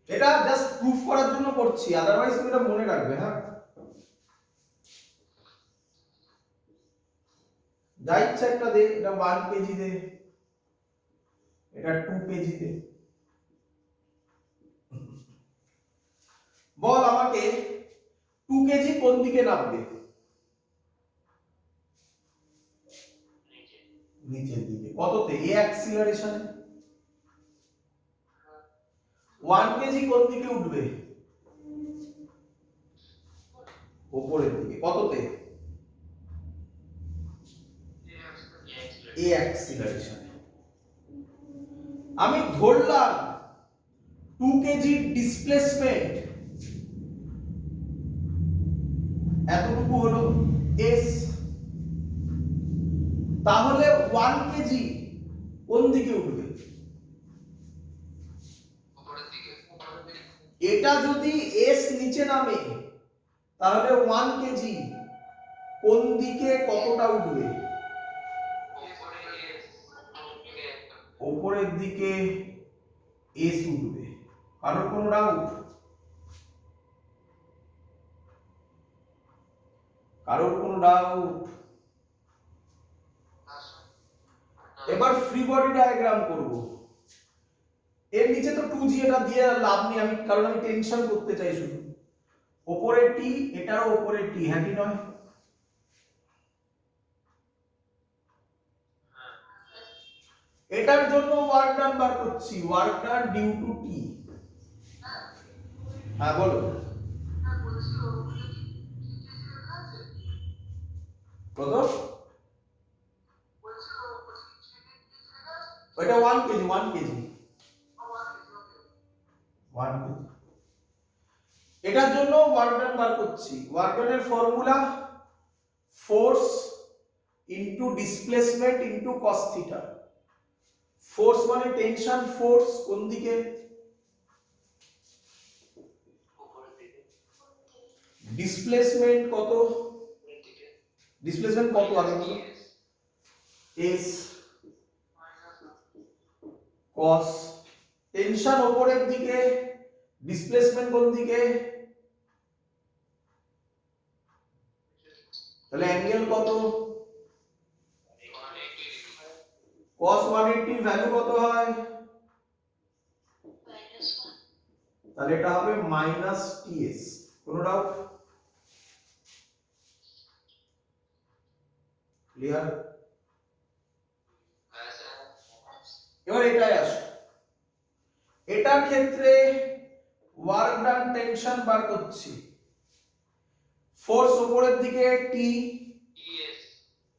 Speaker 1: এটা জাস্ট প্রুফ করার জন্য করছি, আদারওয়াইজ তুমি এটা মনে রাখবে। হ্যাঁ, যা ইচ্ছা একটা দে, এটা 1 কেজি দে, এটা 2 কেজি দে, বল আমাকে 2 কেজি কোন দিকে নামবে? নিচের দিকে। কততে? এ অ্যাক্সিলারেশনে। 1 কেজি কোন দিকে উঠবে? উপরের দিকে। কততে? এ অ্যাক্সিলারেশনে। আমি ধরলাম 2 কেজি ডিসপ্লেসমেন্ট এতটুকু হলো এস, তাহলে 1 কেজি কোন দিকে উঠবে? এটা যদি এস নিচে নামে তাহলে 1 কেজি কোন দিকে কতটা উঠবে? উপরের দিকে এস উঠবে। কারোর কোনো ডাউট? কারোর কোনো ডাউট? এবার ফ্রি বডি ডায়াগ্রাম করব। এর নিচে তো 2g, এটা দিয়ে লাভ নেই আমি, কারণ আমি টেনশন করতে চাই শুধু। উপরে টি, এটারও উপরে টি, হ্যাঁ কি নয়? এটার জন্য ওয়ার্ক ডান বার করছি, ওয়ার্ক ডান ডিউ টু টি। হ্যাঁ বলো। কত? ওইটা 1 কেজি, 1 কেজি, 1 কেজি। এটার জন্য ওয়ার্ক ডান বার করছি। ওয়ার্ক ডানের formula force into displacement into cos theta. Force মানে টেনশন ফোর্স কোন দিকে?
Speaker 2: উপরের দিকে,
Speaker 1: ডিসপ্লেসমেন্ট কত?
Speaker 2: উপরের দিকে,
Speaker 1: ডিসপ্লেসমেন্ট কত আগে বলো? এস কস। টেনশন উপরের দিকে, ডিসপ্লেসমেন্ট কোন দিকে? তাহলে অ্যাঙ্গেল কত? cos 180 ভ্যালু কত হয়? তাহলে এটা হবে মাইনাস টিএস। কোনো ডাউট? ক্লিয়ার? এবার এটাই আসো। এটার ক্ষেত্রে ওয়ার্ক ডান টেনশন বার করছি। ফোর্স উপরের দিকে টি,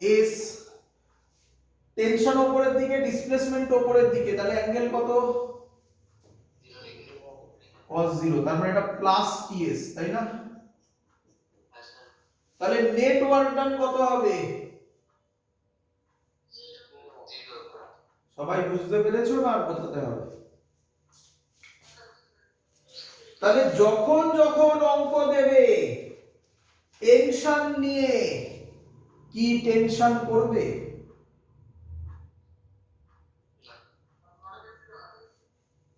Speaker 1: এস, টেনশন উপরের দিকে, ডিসপ্লেসমেন্ট উপরের দিকে, তাহলে অ্যাঙ্গেল কত? cos 0, তার মানে এটা প্লাস টিএস, তাই না? তাহলে নেট ওয়ার্ক ডান কত হবে? সবাই বুঝতে পেরেছো না আর বোঝাতে হবে? তাহলে যখন যখন অঙ্ক দেবে টেনশন নিয়ে, কি টেনশন করবে?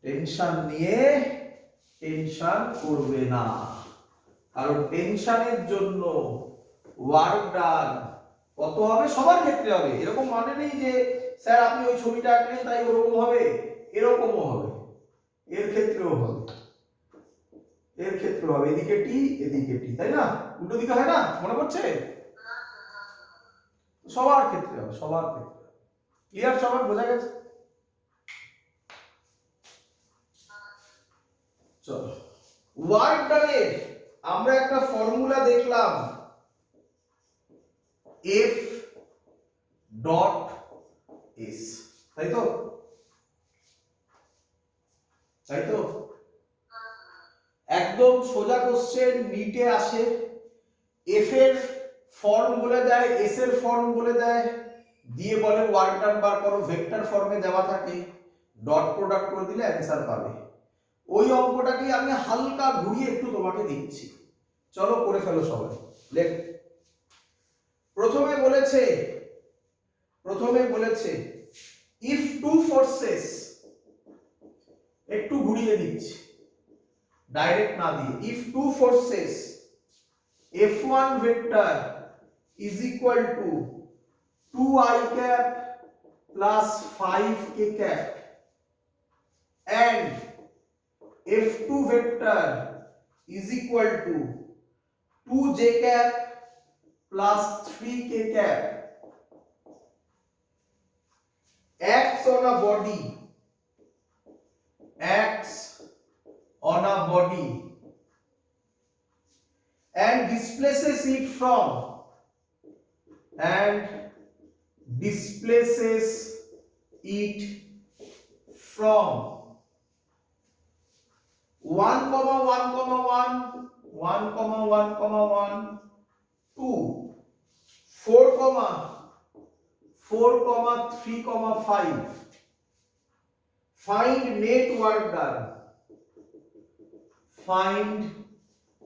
Speaker 1: টেনশন নিয়ে টেনশন করবে না, কারণ টেনশনের জন্য ওয়ার্ক ডান কত হবে? সবার ক্ষেত্রে হবে, এরকম মানে নেই যে স্যার আপনি ওই ছবিটা আঁকলেন তাই ওরকম হবে, এরকমও হবে, এর ক্ষেত্রেও হবে, এর ক্ষেত্রে হবে, এদিকে টি এদিকে টি, তাই না? উল্টো দিকে হয় না? মনে পড়ছে? সবার ক্ষেত্রে হবে, সবার ক্ষেত্রে। ক্লিয়ার? সবার বোঝা গেছে? চলো, ওয়ার্ক ডানের আমরা একটা ফর্মুলা দেখলাম, এফ ডট এস, তাই তো? তাই তো? একদম সোজা কোশ্চেন, নিটে আসে। এফ এর ফর্ম বলে দেয়, এস এর ফর্ম বলে দেয়, দিয়ে বলে ওয়ার্ক ডান বার করো, ভেক্টর ফর্মে দেওয়া থাকে, ডট প্রোডাক্ট করে দিলে অ্যান্সার পাবে। ওই অঙ্কটাকে আমি হালকা ঘুরিয়ে একটু তোমাকে দিচ্ছি, চলো করে ফেলো সবাই। লেখ। প্রথমে বলেছে ইফ টু ফোর্সেস, একটু ঘুরিয়ে দিচ্ছি ডাইরেক্ট না দিয়ে, if two forces F1 vector is equal to 2i cap plus 5k cap and F2 vector is equal to 2j cap plus 3k cap acts on a body and displaces it from 1, 2, 4, 3, 5. Find net work done. Find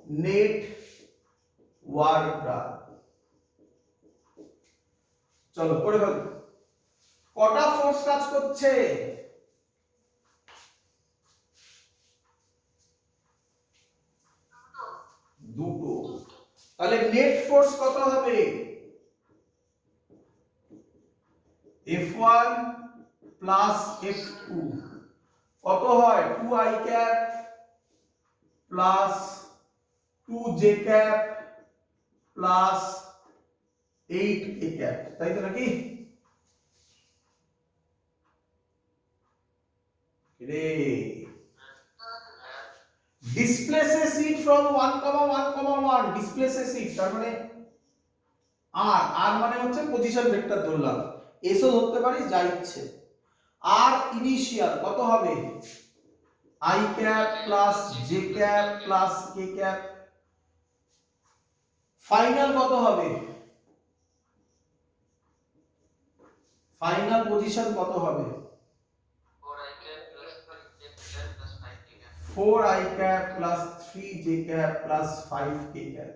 Speaker 1: net work done. চলো করে ফেলো। কটা ফোর্স কাজ করছে? দুটো। তাহলে নেট ফোর্স কত হবে? F1 প্লাস F2 কত হয় 2i cap plus 2j cap plus 8k cap, তাই তো নাকি? রে displaces it from 1,1,1 displaces it, তার মানে আর মানে হচ্ছে পজিশন ভেক্টর ধরলাম, এসও ধরতে পারি যা ইচ্ছে। আর ইনিশিয়াল কত হবে i cap plus j cap plus k cap, final কত হবে, ফাইনাল পজিশন কত হবে 4i cap plus 3j cap plus 5k cap.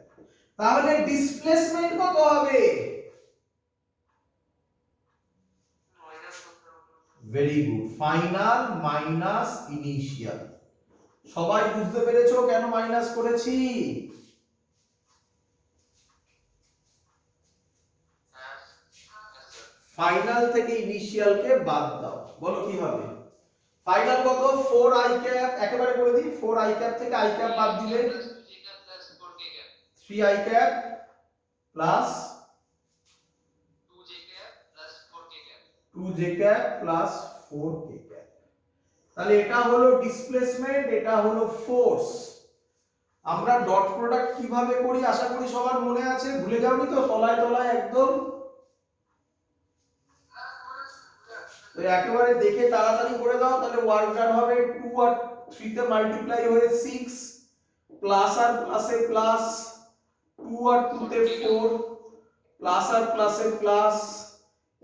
Speaker 1: তাহলে ডিসপ্লেসমেন্ট কত হবে? Very good, final minus initial. সবাই বুঝতে পেরেছো কেন মাইনাস করেছি? ফাইনাল থেকে ইনিশিয়ালকে বাদ দাও, বলো কি হবে? ফাইনাল কত 4i ক্যাপ, একেবারে করে দিই 4i ক্যাপ থেকে i ক্যাপ বাদ দিলে 3i cap plus 2j cap plus 4k cap. তাহলে এটা হলো ডিসপ্লেসমেন্ট, এটা হলো ফোর্স। আমরা ডট প্রোডাক্ট কিভাবে করি আশা করি সবার মনে আছে, ভুলে যাওনি তো তলায় তলায় একদম? তো একেবারে দেখে তাড়াতাড়ি করে দাও, তাহলে ওয়ার্ক ডান হবে 2 আর 3 তে মাল্টিপ্লাই হয়ে 6 প্লাস আর প্লাসে প্লাস 2 আর 2 তে 4 প্লাস আর প্লাসে প্লাস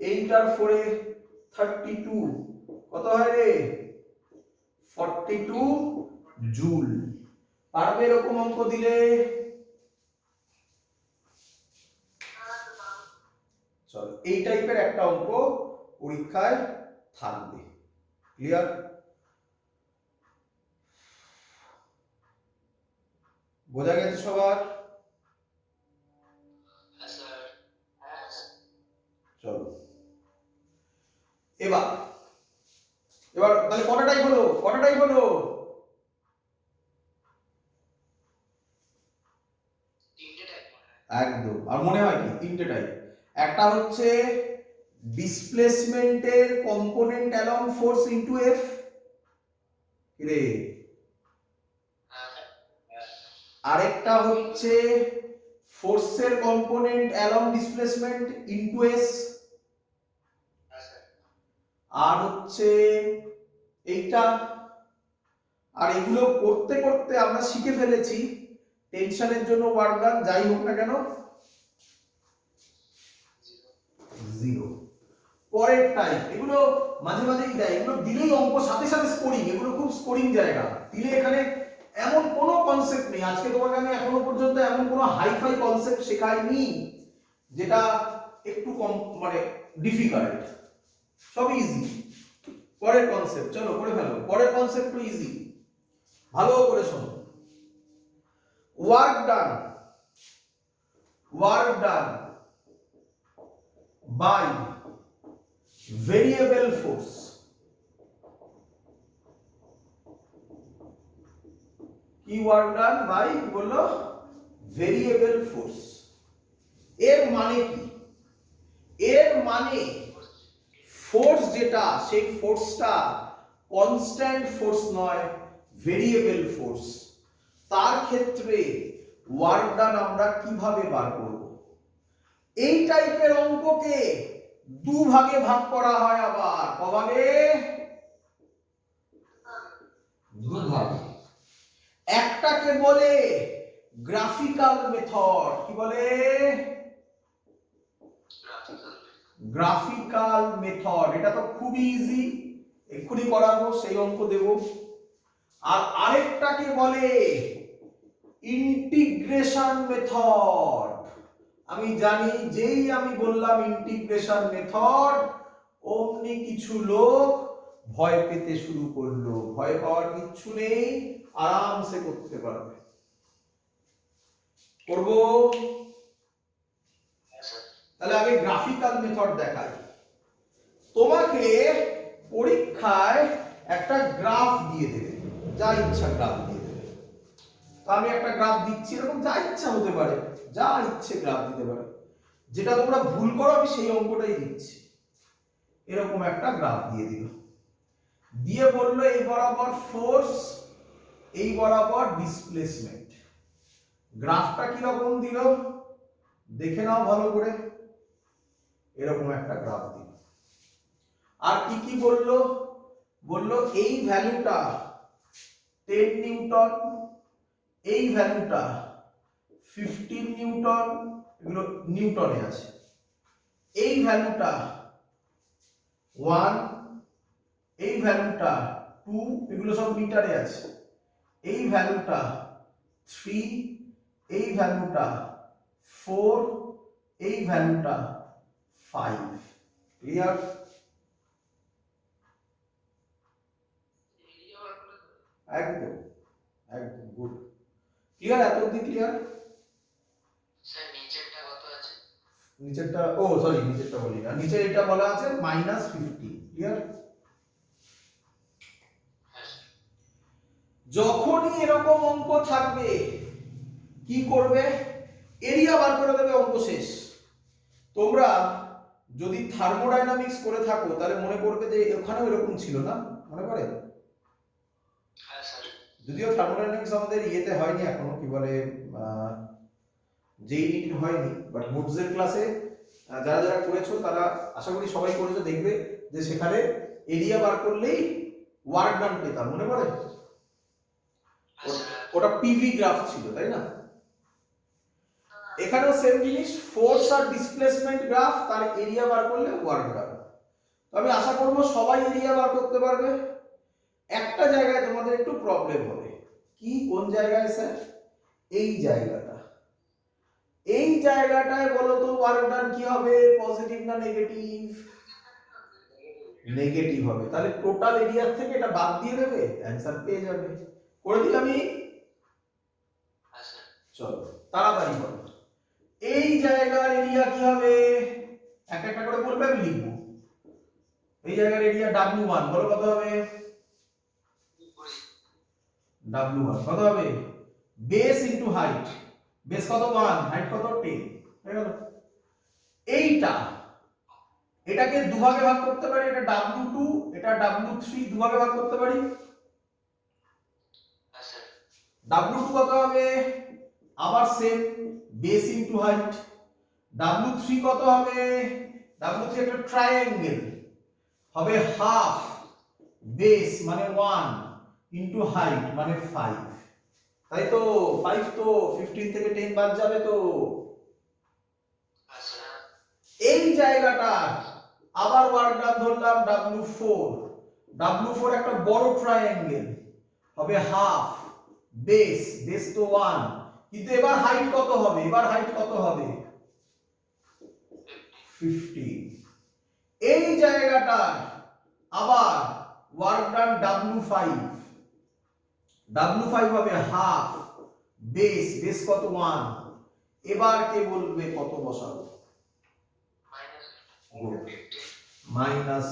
Speaker 1: 8 আর 4 এ 32, কত হয় রে 42 জুল। পারবে এরকম অঙ্ক দিলে? চলো এই টাইপের একটা অঙ্ক পরীক্ষায় থাকবে, ক্লিয়ার? বোঝা গেছে সবার? চলো এবার তাহলে কটাটাই হলো, কটাটাই হলো? একদম। আর মনে হয় কি তিনটে টাইপ, একটা হচ্ছে ডিসপ্লেসমেন্টের component along force into F রে, আরেকটা হচ্ছে ফোর্সের component along displacement into S, আর হচ্ছে এইটা। আর এগুলো করতে করতে আমরা শিখে ফেলেছি টেনশনের জন্য ওয়ার্ক ডান যাই হোক না কেন 0। পরের টাইপ এগুলো মাঝে মাঝেই দেয়, এগুলো দিলেই অঙ্ক সাথে সাথে স্কোরিং, এগুলো খুব স্কোরিং জায়গা দিলে। এখানে এমন কোনো কনসেপ্ট নেই, আজকে তোমাকে আমি এখনো পর্যন্ত এমন কোনো হাইফাই কনসেপ্ট শেখাইনি যেটা একটু কম মানে ডিফিকাল্ট, সব ইজি। পরের কনসেপ্ট চলো করে ফেলো, পরের কনসেপ্ট তো ইজি, ভালো করে শোনো। Work done by variable force, কি ওয়ার্ক ডান বাই কি বললো ভেরিয়েবল ফোর্স। এর মানে কি? এর মানে ফোর্স যেটা সেই ফোর্সটা কনস্ট্যান্ট ফোর্স নয়, ভেরিয়েবল ফোর্স। তার ক্ষেত্রে ওয়ার্ক ডান আমরা কিভাবে বার করব? এই টাইপের অঙ্ককে দু ভাগে ভাগ করা হয়, আবার কভাগে দু ভাগে। একটাকে বলে গ্রাফিক্যাল মেথড, কি বলে গ্রাফিক্যাল মেথড। এটা তো খুবই ইজি, এক্ষুনি করাবো, সেই অঙ্ক দেব। আর আরেকটাকে বলে ইন্টিগ্রেশন মেথড। আমি জানি যেই আমি বললাম ইন্টিগ্রেশন মেথড অমনি কিছু লোক ভয় পেতে শুরু করলো। ভয় পাওয়ার কিচ্ছু নেই, আরামসে করতে পারবে। করব? তাহলে আগে গ্রাফিক্যাল মেথড দেখাই তোমাকে। পরীক্ষায় একটা গ্রাফ দিয়ে দেবে, যা ইচ্ছা গ্রাফ দিয়ে দেবে। তো আমি একটা গ্রাফ দিচ্ছি, এরকম যা ইচ্ছা হতে পারে, যা ইচ্ছে গ্রাফ দিতে পারে, যেটা তোমরা ভুল করো আমি সেই অঙ্কটাই দিচ্ছি। এরকম একটা গ্রাফ দিয়ে দিল, দিয়ে বললো এই বরাবর ফোর্স, এই বরাবর ডিসপ্লেসমেন্ট। গ্রাফটা কিরকম দিল দেখে নাও ভালো করে, এরকম একটা গ্রাফ দিল। আর কি কি বললো, বললো এই ভ্যালুটা 10 নিউটন, এই ভ্যালুটা 15 নিউটন, এগুলো নিউটনে আছে, এই ভ্যালুটা 1, এই ভ্যালুটা 2, এগুলো সব মিটারে আছে, এই ভ্যালুটা 3, এই ভ্যালুটা 4, এই ভ্যালুটা 5। ক্লিয়ার? একদম একদম গুড। ক্লিয়ার? এত অবধি ক্লিয়ার?
Speaker 2: স্যার নিচেরটা কত আছে?
Speaker 1: নিচেরটা, ও সরি নিচেরটা বলি না, নিচে এটা বলা আছে -50। ক্লিয়ার?
Speaker 2: হ্যাঁ স্যার।
Speaker 1: যখনই এরকম অঙ্ক থাকবে কি করবে, এরিয়া বার করে দেবে, অঙ্ক শেষ। তোমরা যদি থার্মোডাইনামিক্স করে থাকো তাহলে মনে করবে যে ওখানেও এরকম ছিল না, মনে পড়ে?
Speaker 2: হ্যাঁ স্যার।
Speaker 1: যদিও থার্মোডাইনামিক্স আমাদের ইয়েতে হয়নি এখনো, কি বলে যেই নিট হয়নি, বাট মুডসের ক্লাসে যারা যারা করেছো তারা আশা করি সবাই করেছো, দেখবে যে সেখানে এরিয়া বার করলেই ওয়ার্ক ডান পেতাম, মনে পড়ে? ওটা পিভি গ্রাফ ছিল, তাই না? এখানেও সেম জিনিস, ফোর্স আর ডিসপ্লেসমেন্ট গ্রাফ, তার এরিয়া বার করলে ওয়ার্ক ডান। তো আমি আশা করব সবাই এরিয়া বার করতে পারবে। একটা জায়গায় তোমাদের একটু প্রবলেম হবে, কি কোন জায়গায় স্যার? এই জায়গাটা, এই জায়গাটায় বলো তো ওয়ার্ক ডান কি হবে, পজিটিভ না নেগেটিভ? নেগেটিভ হবে। তাহলে টোটাল এরিয়া থেকে এটা বাদ দিয়ে দেবে, অ্যানসার পেয়ে যাবে। করে দিই আমি?
Speaker 2: হ্যাঁ স্যার।
Speaker 1: চলো তাড়াতাড়ি করো। এই জায়গার এরিয়া কি হবে, একটা একটা করে বলবে, আমি লিখবো। এই জায়গার এরিয়া W1, বলো কত হবে? W1 কত হবে? বেস ইনটু হাইট, বেস কত 1, হাইট কত 10, হয়ে গেল। এইটা, এটাকে দুভাগে ভাগ করতে পারি, এটা W2, এটা W3, দুভাগে ভাগ করতে পারি।
Speaker 2: হ্যাঁ স্যার।
Speaker 1: W2 কত হবে? আবার same, base into height. W3 কত হবে? W3 একটা ট্রায়াঙ্গেল, হবে হাফ, বেস মানে 1 ইনটু হাইট মানে 5। তাই তো 5 তো 15 থেকে 10 বাদ যাবে তো।
Speaker 2: হ্যাঁ স্যার।
Speaker 1: এই জায়গাটা আবার ওয়ার্ক ডান ধরলাম W4, W4 একটা বড় ট্রায়াঙ্গেল, হবে হাফ, বেস, বেস তো 1, কিন্তু এবার হাইট কত হবে? এবার হাইট কত হবে? 15। এই জায়গাটা আবার ওয়ার্ক ডান W5, W5 হবে হাফ, বেস, বেস কত 1, এবার কে বলবে কত বসাবো? -50।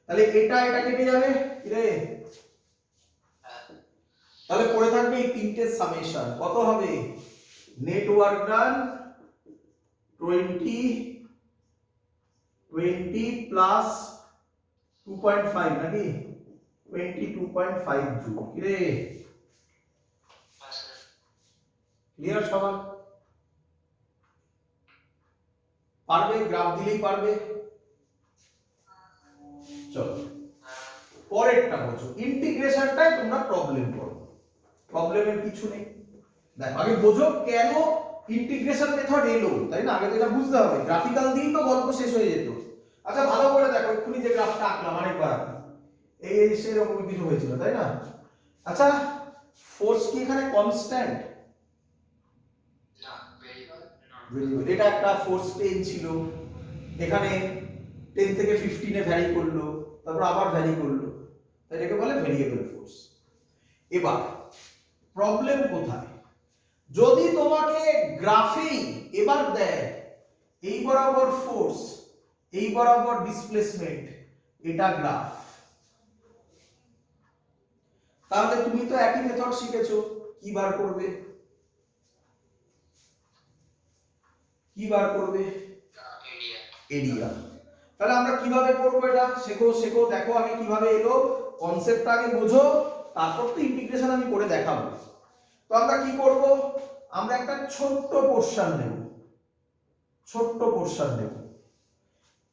Speaker 1: তাহলে এটা এটা কেটে যাবে কি রে? তাহলে পড়ে থাকবে এই তিনটে সামেশন, কত হবে? নেট ওয়ার্ক ডান 20 প্লাস 2.5 নাকি 22.5 জুল, কি রে?
Speaker 2: হ্যাঁ স্যার।
Speaker 1: ক্লিয়ার সবার? পারবে? গ্রাফ দিলেই পারবে। চলো পরেরটা বোঝো, ইন্টিগ্রেশনটাই তোমরা প্রবলেম করো, প্রবলেমের কিছু নেই। দেখো আগে বোঝো কেন ইন্টিগ্রেশন মেথড এলো, তাই না? আগে তো এটা বুঝতে হবে, গ্রাফিক্যাল দিয়েই তো গল্প শেষ হয়ে যেত। আচ্ছা ভালো করে দেখো, এক্ষুনি যে গ্রাফটা আঁকলাম আরেকবার আঁকি, এই সেরকম কিছু হয়েছিল, তাই না? আচ্ছা ফোর্স কি এখানে কনস্ট্যান্ট?
Speaker 2: না, ভেরিয়েবল।
Speaker 1: এটা একটা ফোর্স 10 ছিল, এখানে 10 থেকে 15 এ ভ্যারি করলো, তারপর আবার ভ্যারি করলো, তাই এটাকে বলে ভেরিয়েবল ফোর্স। এবার প্রবলেম কোথায়? যদি তোমাকে গ্রাফেই এবার দেয় এই বরাবর ফোর্স, এই বরাবর ডিসপ্লেসমেন্ট, এটা গ্রাফ। তাহলে তুমি তো একই মেথড শিখেছো, কি বার করবে, কি বার করবে,
Speaker 2: এরিয়া।
Speaker 1: এরিয়া। তাহলে আমরা কিভাবে করবো এটা, শেখো শেখো, দেখো আমি কিভাবে এলো, কনসেপ্টটা আগে বোঝো, তারপর তো ইন্টিগ্রেশন আমি করে দেখাবো। তো আমরা কি করব, আমরা একটা ছোট্ট পোরশন নেব, ছোট্ট পোরশন নেব,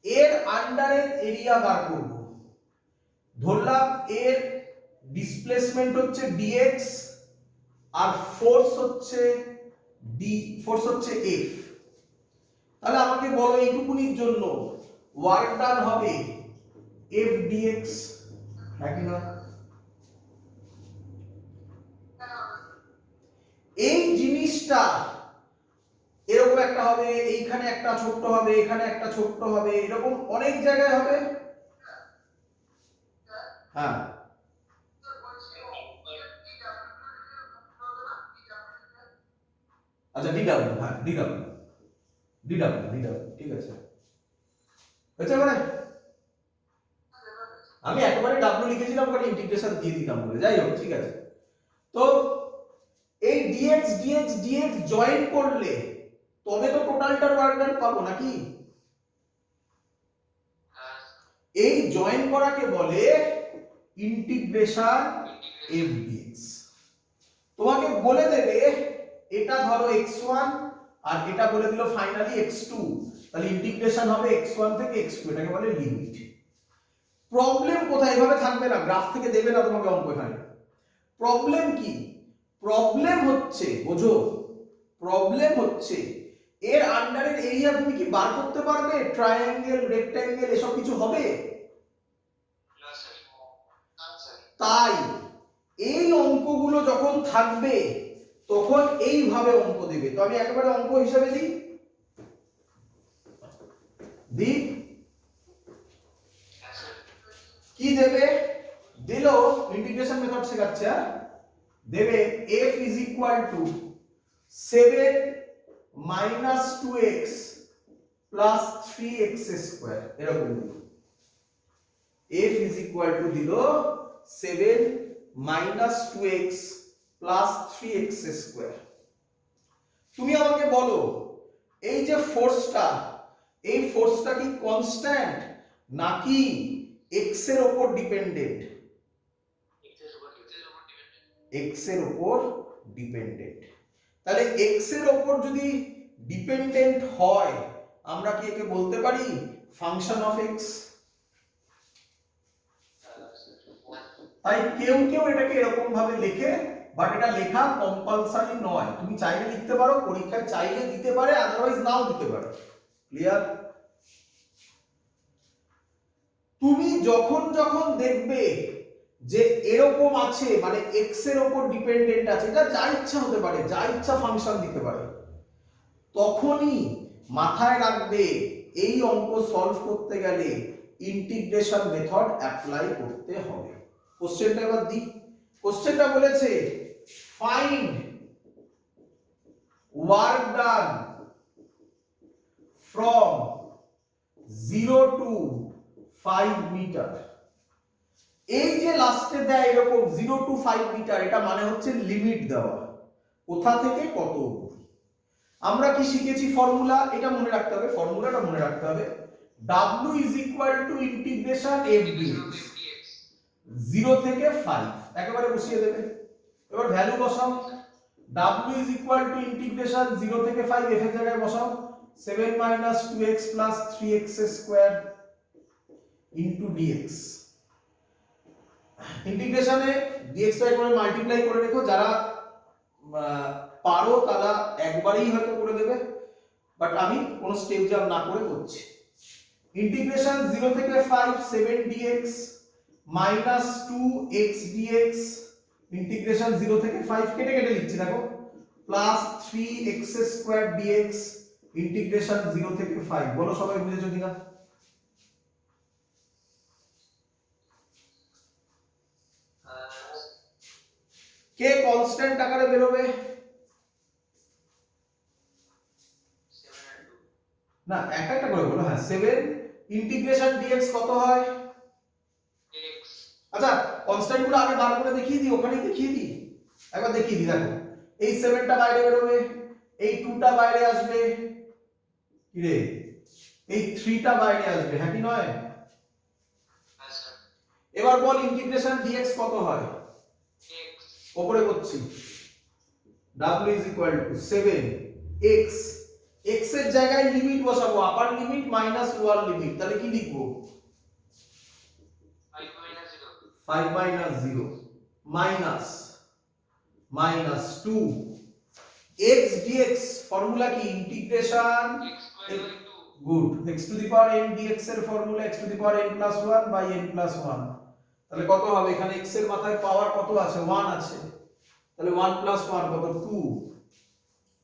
Speaker 1: এর আন্ডারের এরিয়া বার করব। ধরলাম এর ডিসপ্লেসমেন্ট হচ্ছে dx আর ফোর্স হচ্ছে f। তাহলে আমাকে বলো এইটুকুনির জন্য ওয়ার্ক ডান হবে f dx, নাকি না? এই জিনিসটা এরকম একটা হবে, এইখানে একটা ছোট্ট হবে, এখানে একটা ছোট্ট হবে, এরকম অনেক জায়গায় হবে। হ্যাঁ আচ্ছা ডিডাব্লিউ, হ্যাঁ ডিডাব্লিউ, ডিডাব্লিউ ঠিক আছে, হয়েছে মানে আমি একেবারে ডাব্লিউ লিখেছিলাম কারণ ইন্টিগ্রেশন দিয়ে দিতাম বলে, যাই হোক ঠিক আছে। তো এই dx dx dx জয়েন করলে তবে তো টোটালটার ওয়ার্ক ডান পাবো নাকি? এই জয়েন করাকে বলে ইন্টিগ্রেশন f dx। তোমাকে বলে দেবে এটা ধরো x1 আর এটা বলে দিল ফাইনালি x2, তাহলে ইন্টিগ্রেশন হবে x1 থেকে x2, এটাকে বলে লিমিট। প্রবলেম কোথায়, এভাবে থাকবে না, গ্রাফ থেকে দেবে না তোমাকে অঙ্ক এখানে। প্রবলেম কি, প্রবলেম হচ্ছে বোঝো, প্রবলেম হচ্ছে এর আন্ডারের এরিয়া তুমি কি বার করতে পারবে? ট্রায়াঙ্গেল, রেক্ট্যাঙ্গেল এসব কিছু হবে? তাই এই অঙ্কগুলো যখন থাকবে তখন এইভাবে অঙ্ক দেবে। তো আমি একেবারে অঙ্ক হিসাবে দিই কি দেবে, দিল ইন্টিগ্রেশন মেথড শেখাচ্ছে, দেবে f is equal to 7 minus 2x plus 3x square, এরকম দিল। f is equal to দিল 7 minus 2x plus 3x square। তুমি আমাকে বলো এই যে ফোর্সটা, এই ফোর্সটা কি কনস্ট্যান্ট নাকি x এর উপর ডিপেন্ডেন্ট? x এর উপর ডিপেন্ডেন্ট। তাহলে x এর উপর যদি ডিপেন্ডেন্ট হয় আমরা কি একে বলতে পারি ফাংশন অফ x? তাই কেউ কেউ এটাকে এরকম ভাবে লেখে, বাট এটা লেখা কম্পালসারি নয়, তুমি চাইলে লিখতে পারো, পরীক্ষায় চাইলে দিতে পারে, আদারওয়াইজ নাও দিতে পারে। ক্লিয়ার? তুমি যখন যখন দেখবে যে এরকম আছে মানে x এর উপর ডিপেন্ডেন্ট আছে, এটা যা ইচ্ছা হতে পারে, যা ইচ্ছা ফাংশন দিতে পারে, তখনই মাথায় রাখবে এই অঙ্ক সলভ করতে গেলে ইন্টিগ্রেশন মেথড অ্যাপ্লাই করতে হবে। কোশ্চেনটা এবার দিই। কোশ্চেনটা বলেছে find work done from 0 to 5 metre. এই যে লাস্টে দেয় এরকম 0 to 5 মিটার, এটা মানে হচ্ছে লিমিট দেওয়া, কোথা থেকে কত অবধি। আমরা কি শিখেছি ফর্মুলা, এটা মনে রাখতে হবে, ফর্মুলাটা মনে রাখতে হবে, w is equal to integration f dx 0 থেকে 5, একেবারে বসিয়ে দেবে। এবার ভ্যালু বসাও, w is equal to integration 0 থেকে 5 f এর জায়গায় বসাও 7 minus 2x plus 3x square into dx। ইন্টিগ্রেশনে dx বাই করে মাল্টিপ্লাই করে রেখো, যারা পারো তারা একবারেই হয়তো করে দেবে, বাট আমি কোনো স্টেপ জাম্প না করে করছি। ইন্টিগ্রেশন 0 থেকে 5 7 dx minus 2x dx, integration 0 থেকে 5 কেটে কেটে লিখছি দেখো, plus 3x square dx, integration 0 থেকে 5। বলো সবাই বুঝেছো কিনা? কে কনস্ট্যান্ট আকারে বেরোবে? না একটা একটা করে বলো। হ্যাঁ 7 ইন্টিগ্রেশন dx কত হয়? আচ্ছা কনস্ট্যান্ট গুলো আগে বার করে দেখিয়ে দিই, ওখানেই দেখিয়ে দিই, একবার দেখিয়ে দিই। দেখো এই 7টা বাইরে বেরোবে, এই 2টা বাইরে আসবে, কি রে এই 3টা বাইরে আসবে, হ্যাঁ কি নয়?
Speaker 2: হ্যাঁ স্যার।
Speaker 1: এবার বল ইন্টিগ্রেশন dx কত হয়?
Speaker 2: x
Speaker 1: উপরে করছি w is equal to 7x, x এর জায়গায় লিমিট বসাবো, আপার লিমিট মাইনাস লোয়ার লিমিট, তাহলে কি লিখবো?
Speaker 2: 5 minus 0
Speaker 1: 5 minus 0 minus minus 2 x dx formula কি? Integration
Speaker 2: x square by 2
Speaker 1: good x to the power n dx এর formula x to the power n plus 1 by n plus 1, তাহলে কত হবে? এখানে x এর মাথায় পাওয়ার কত আছে? 1 আছে, তাহলে 1 plus 1 কত? 2,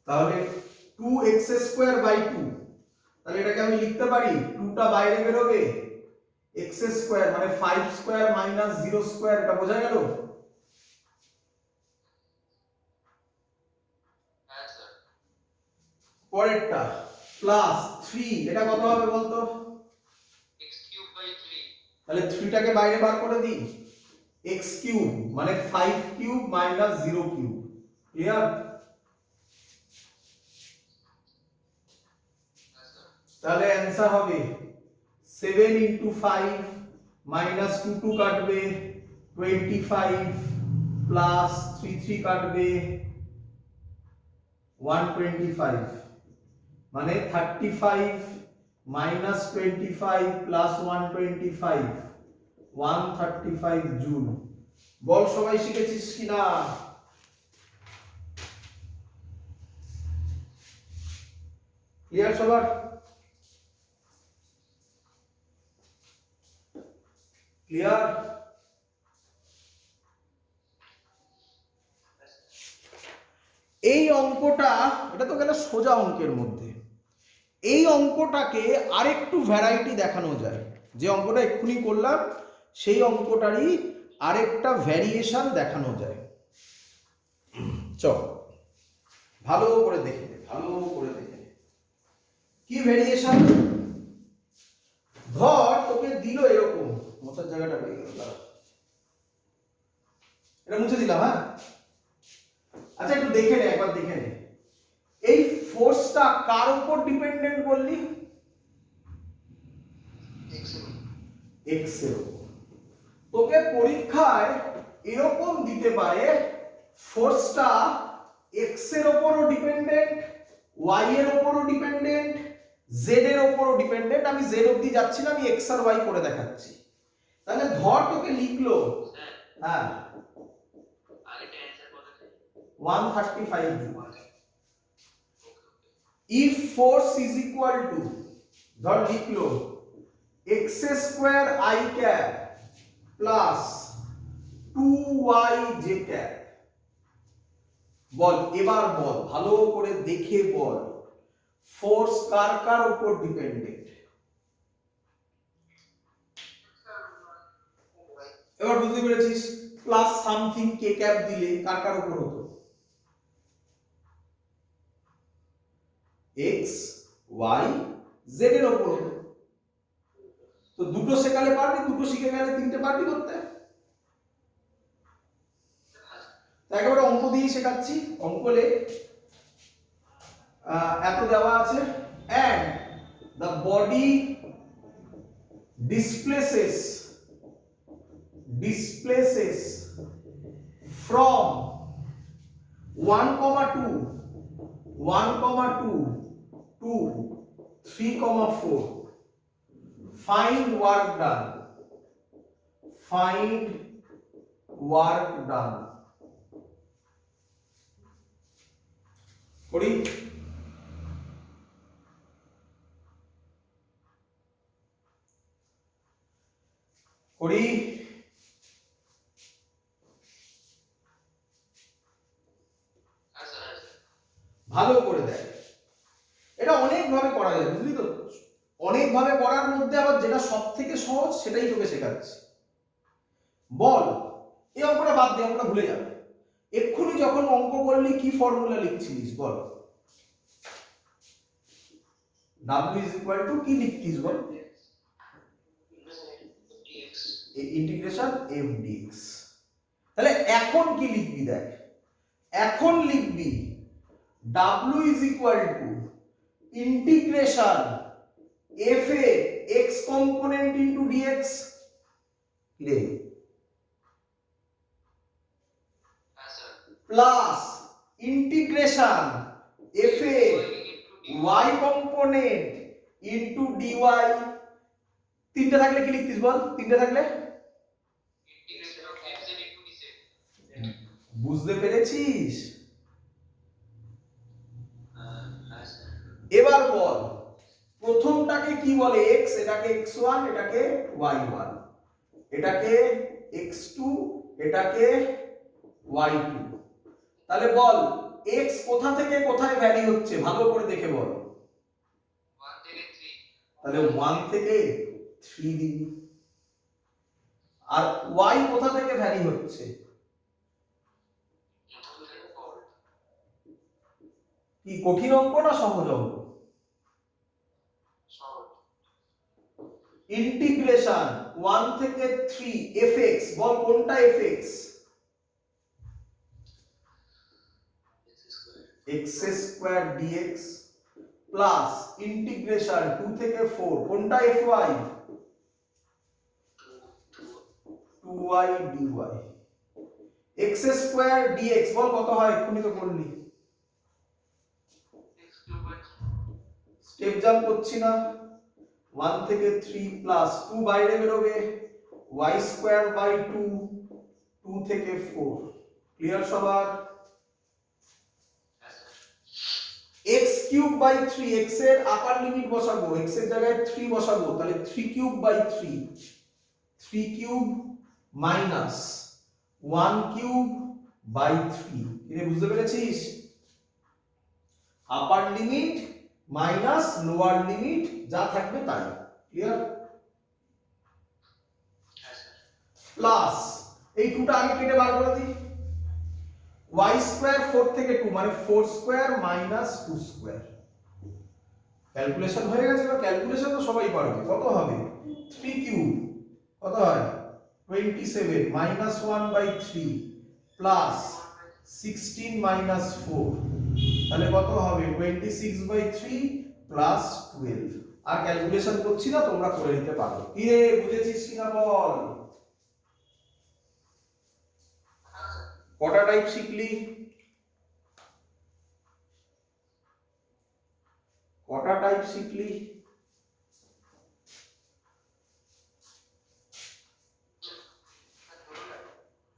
Speaker 1: তাহলে 2x square by 2, তাহলে এটাকে আমি লিখতে পারি 2টা বাইরে বেরোবে, x square মানে 5 square minus 0 square, এটা বোঝা গেল?
Speaker 2: হ্যাঁ স্যার।
Speaker 1: পরেরটা প্লাস 3, এটা কত হবে বলতো?
Speaker 2: x cube by 3
Speaker 1: তাহলে 3টাকে বাইরে বার করে দিই, x কিউব মানে 5 কিউব মাইনাস 0 কিউব, ক্লিয়ার?
Speaker 2: হ্যাঁ স্যার।
Speaker 1: তাহলে অ্যানসার হবে 7 into 5 minus 2 2 কাটবে 25 plus 3 3 কাটবে 125, মানে 35 minus 25 plus 125 135 জুল। বল সবাই শিখেছিস কিনা? ক্লিয়ার সবার? ক্লিয়ার? এই অঙ্কটা, এটা তো গেল সোজা অঙ্কের মধ্যে, এই অঙ্কটাকে আরেকটু ভ্যারাইটি দেখানো যায়, যে অঙ্কটা এক্ষুনি করলাম সেই অঙ্কটারই আরেকটা ভ্যারিয়েশন দেখানো যায়। চল ভালো করে দেখে নে, ভালো করে দেখে নে কি ভ্যারিয়েশন। ধর তোকে দিল এরকম, মোছার জায়গাটা পেয়ে গেল, দাঁড়া এটা মুছে দিলাম, হ্যাঁ। আচ্ছা একটু দেখে নে, একবার দেখে নে এই ফোর্সটা কার উপর ডিপেন্ডেন্ট বললি? x এর উপর। তোকে পরীক্ষায় এরকম দিতে পারে ফোর্সটা x এর উপরও ডিপেন্ডেন্ট, y এর উপরও ডিপেন্ডেন্ট, z এর উপরও ডিপেন্ডেন্ট। আমি z অবধি যাচ্ছি না, আমি x আর y করে দেখাচ্ছি। তাহলে ধর তোকে লিখলো, হ্যাঁ
Speaker 2: আগেটা অ্যানসার কত ছিল?
Speaker 1: 135 joule. if force is equal to, ধর লিখলো x square I cap plus 2y j cap, বল এবার বল ভালো করে দেখে বল ফোর্স কার কার উপর ডিপেন্ডেন্ট? এবার বুঝতে পেরেছিস? প্লাস সামথিং কে ক্যাপ দিলে কার কার উপর হতো? x y z এর উপর হতো। তো দুটো শেখালে পারবি, দুটো শিখে গেলে তিনটে পারবি করতে। একেবারে অঙ্ক দিয়েই শেখাচ্ছি, অঙ্ক লেখ, এত দেওয়া আছে, and the body displaces from 1,2 to 3,4, find work done করি। করি ভালো করে দেখ, এটা অনেক ভাবে করা যায়, বুঝলি তো? অনেক ভাবে করার মধ্যে আবার যেটা সব থেকে সহজ সেটাই তোকে শেখাচ্ছি। বল এই অঙ্কটা বাদ দে, অঙ্কটা ভুলে যাবে। এক্ষুনি যখন অঙ্ক করলি কি ফর্মুলা লিখছিলিস বল? w is equal to কি লিখতিস বল? Integration F dx. তাহলে এখন কি লিখবি দেখ, এখন লিখবি W is equal to integration F এ এক্স কম্পোনেন্ট ইন্টু ডিএক্স। রে
Speaker 2: হ্যাঁ স্যার
Speaker 1: প্লাস ইন্টিগ্রেশন এফ এ ওয়াই কম্পোনেন্ট ইন্টু ডিওয়াই। তিনটে থাকলে কি লিখতিস বল, তিনটে থাকলে?
Speaker 2: Integration of F z into d z.
Speaker 1: বুঝতে পেরেছিস?
Speaker 2: হ্যাঁ স্যার
Speaker 1: এবার বল প্রথমটাকে কি বলে, এক্স, এটাকে x1, এটাকে y1, এটাকে x2, এটাকে y2। তাহলে বল x কোথা থেকে কোথায় ভ্যারি হচ্ছে ভালো করে দেখে বল।
Speaker 2: 1 থেকে 3।
Speaker 1: তাহলে 1 থেকে 3 দিবি। আর y কোথা থেকে ভ্যারি হচ্ছে?
Speaker 2: 2 থেকে 4।
Speaker 1: কি কঠিন অঙ্ক না সহজ অঙ্ক?
Speaker 2: সহজ।
Speaker 1: ইন্টিগ্রেশন 1 থেকে 3 fx, বল কোনটা fx? x square dx plus integration 2 থেকে 4 কোনটা fy? 2y dy। x square dx বল কত হয়, এক্ষুনি তো করলি। স্টেপ জাম্প করছি না। 1 থেকে 3 প্লাস 2 বাইরে বেরোবে, y স্কয়ার বাই 2, 2 থেকে 4। ক্লিয়ার সবার? x কিউব বাই 3, x এর আপার লিমিট বসাবো, x এর জায়গায় 3 বসাবো, তাহলে 3 cube by 3, 3 cube minus 1 cube by 3। এটা বুঝতে পেরেছিস? Upper limit minus lower limit যা থাকবে তাই। ক্লিয়ার? প্লাস এই 2টা আগে কেটে বার করে দিই। y স্কয়ার 4 থেকে 2 মানে 4 স্কয়ার মাইনাস 2 স্কয়ার। ক্যালকুলেশন হয়ে গেছে, বা ক্যালকুলেশন তো সবাই পারবে। কত হবে? 3 কিউব কত হয়? 27 মাইনাস 1 বাই 3 প্লাস 16 মাইনাস 4, তাহলে কত হবে? 26 বাই 3 প্লাস 12। আর ক্যালকুলেশন করছি না, তোমরা করে নিতে পারো। কি রে বুঝেছিস কিনা বল? কটা টাইপ শিখলি? কটা টাইপ শিখলি?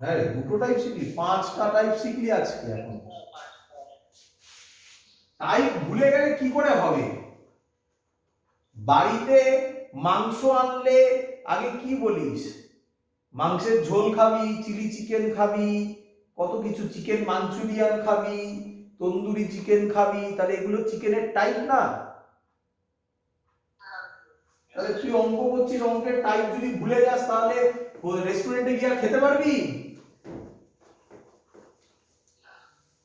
Speaker 1: হ্যাঁ রে, দুটো টাইপ শিখলি, 5টা টাইপ শিখলি আজকে। এখন টাইপ ভুলে গেলে কি করে হবে? বাড়িতে মাংস আনলে আগে কি বলিস? মাংসের ঝোল খাবি, চিলি চিকেন খাবি, কত কিছু, চিকেন মাঞ্চুরিয়ান খাবি, তন্দুরি চিকেন খাবি, তাহলে এগুলো চিকেনের টাইপ না? তাহলে তুই অঙ্ক করছিস, অঙ্কের টাইপ যদি ভুলে যাস তাহলে রেস্টুরেন্টে গিয়ে আর খেতে পারবি?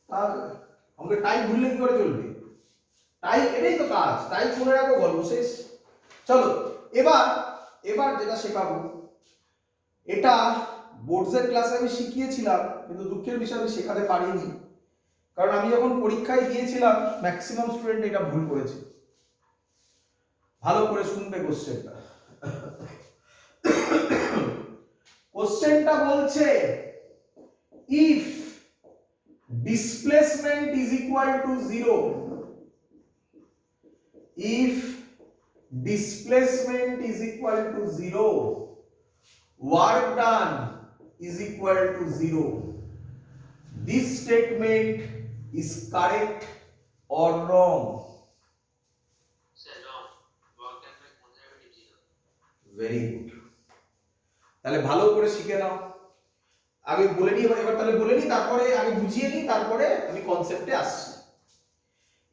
Speaker 1: আর অঙ্কের টাইপ ভুললে কি করে চলবে? টাইপ, এটাই তো কাজ, টাইপ মনে রাখো, গল্প শেষ। চলো এবার এবার যেটা শেখাবো, এটা বোর্ডসের ক্লাসে আমি শিখিয়েছিলাম, কিন্তু দুঃখের বিষয় আমি শেখাতে পারিনি, কারণ আমি যখন পরীক্ষায় দিয়েছিলাম ম্যাক্সিমাম স্টুডেন্ট এটা ভুল করেছে। ভালো করে শুনবে কোশ্চেনটা। কোশ্চেনটা বলছে if displacement is equal two 0, if displacement is equal to 0, work done is equal to 0, this statement is correct or wrong?
Speaker 2: Sir, wrong. Work done by conservative 0.
Speaker 1: Very good. তাহলে ভালো করে শিখে নাও। আগে বলে নিই, এবার তাহলে বলে নিই, তারপরে আগে বুঝিয়ে নিই, তারপরে আমি কনসেপ্টে আসছি।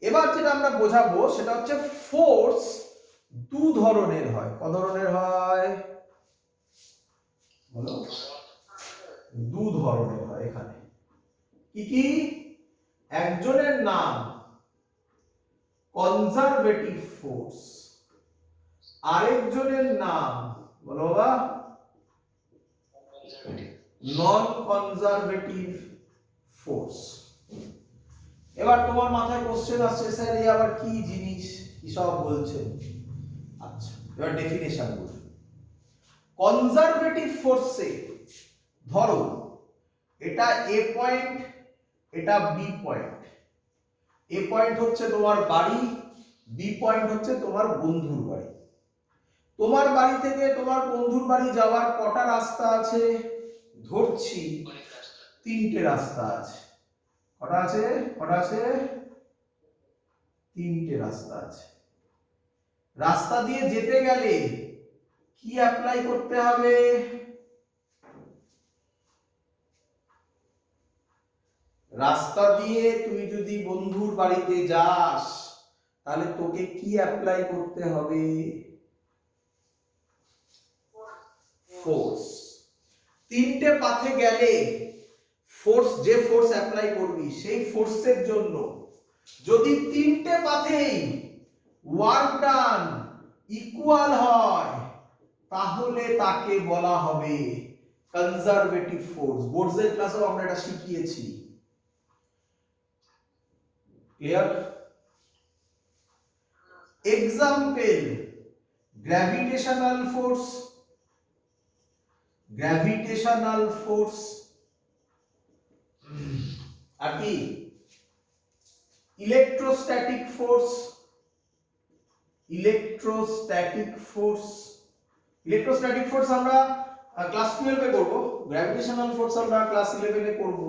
Speaker 1: এবার যেটা আমরা বোঝাবো সেটা হচ্ছে ফোর্স দু ধরনের হয়। ক ধরনের হয় বলো? দু ধরনের হয়। এখানে কি কি? একজনের নাম কনজারভেটিভ ফোর্স, আরেকজনের নাম বলো বাবা নন কনজারভেটিভ ফোর্স। এবার তোমার মাথায় কোশ্চেন আসছে, স্যার এই আবার কি জিনিস, কি সব বলছেন? আচ্ছা, এবার ডেফিনেশন বলি। কনজারভেটিভ ফোর্সে ধরো এটা এ পয়েন্ট, এটা বি পয়েন্ট। এ পয়েন্ট হচ্ছে তোমার বাড়ি, বি পয়েন্ট হচ্ছে তোমার বন্ধুর বাড়ি। তোমার বাড়ি থেকে তোমার বন্ধুর বাড়ি যাওয়ার কটা রাস্তা আছে? ধরছি
Speaker 2: অনেক রাস্তা।
Speaker 1: 3টে রাস্তা আছে। কটা আছে? কটা আছে? 3টে রাস্তা আছে। রাস্তা দিয়ে যেতে গেলে কি অ্যাপ্লাই করতে হবে? রাস্তা দিয়ে তুই যদি বন্ধুর বাড়িতে যাস তাহলে তোকে কি অ্যাপ্লাই করতে হবে? ফোর্স। 3টে পাথে গেলে ফোর্স, যে ফোর্স অ্যাপ্লাই করবি সেই ফোর্সের জন্য যদি 3টে পাথেই ওয়ার্ক ডান ইকুয়াল হয় তাহলে তাকে বলা হবে কনজারভেটিভ ফোর্স। বোর্ডসের ক্লাসেও আমরা এটা শিখিয়েছি। Clear? Example, gravitational force, gravitational force আর কি electrostatic force, electrostatic force. Electrostatic force আমরা ক্লাস 12 এ করব, গ্র্যাভিটেশনাল ফোর্স আমরা ক্লাস 11 এ করব।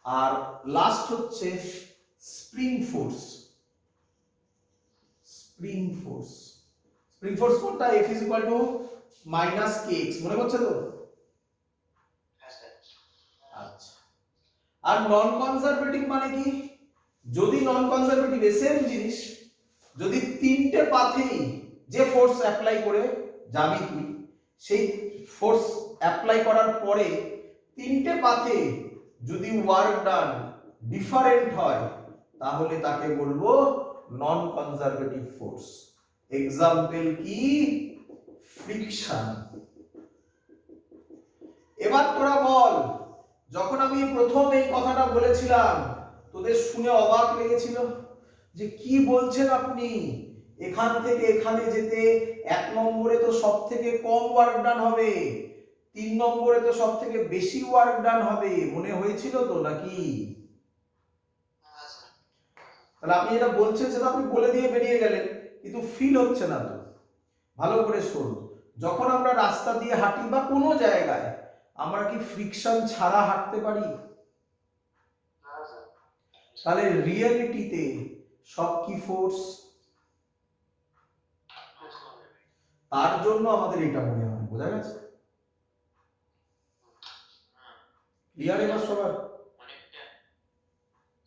Speaker 1: আর লাস্ট হচ্ছে spring force. Spring force, spring force কোনটা? F = -kx, মনে পড়ছে তো?
Speaker 2: হ্যাঁ স্যার।
Speaker 1: আচ্ছা, আর নন কনজারভেটিভ মানে কি? যদি নন কনজারভেটিভ সেম জিনিস, যদি 3টে পাথেই যে ফোর্স অ্যাপ্লাই করে যাবি তুই, সেই ফোর্স অ্যাপ্লাই করার পরে 3টে পাথে যদি ওয়ার্ক ডান ডিফারেন্ট হয় তাহলে তাকে বলবো নন কনজারভেটিভ ফোর্স। এক্সাম্পল কি? ফ্রিকশন। এবার তোরা বল, যখন আমি প্রথম এই কথাটা বলেছিলাম তোদের শুনে অবাক লেগেছিল যে কি বলছেন আপনি, এখান থেকে এখানে যেতে 1 নম্বরে তো সব থেকে কম ওয়ার্ক ডান হবে, 3 নম্বরে তো সব থেকে বেশি ওয়ার্ক ডান হবে, মনে হয়েছিল তো নাকি?
Speaker 2: হ্যাঁ স্যার।
Speaker 1: তাহলে আপনি যেটা বলছেন সেটা আপনি বলে দিয়ে বেরিয়ে গেলেন, কিন্তু ফিল হচ্ছে না তো। ভালো করে শোন, যখন আমরা রাস্তা দিয়ে হাঁটি বা কোনো জায়গায়, আমরা কি ফ্রিকশন ছাড়া হাঁটতে পারি?
Speaker 2: হ্যাঁ স্যার।
Speaker 1: তাহলে রিয়েলিটিতে সব কি ফোর্স? তার জন্য আমাদের এটা মনে হয়। বোঝা গেছে? ক্লিয়ার এবার সবার?
Speaker 2: অনেকটা,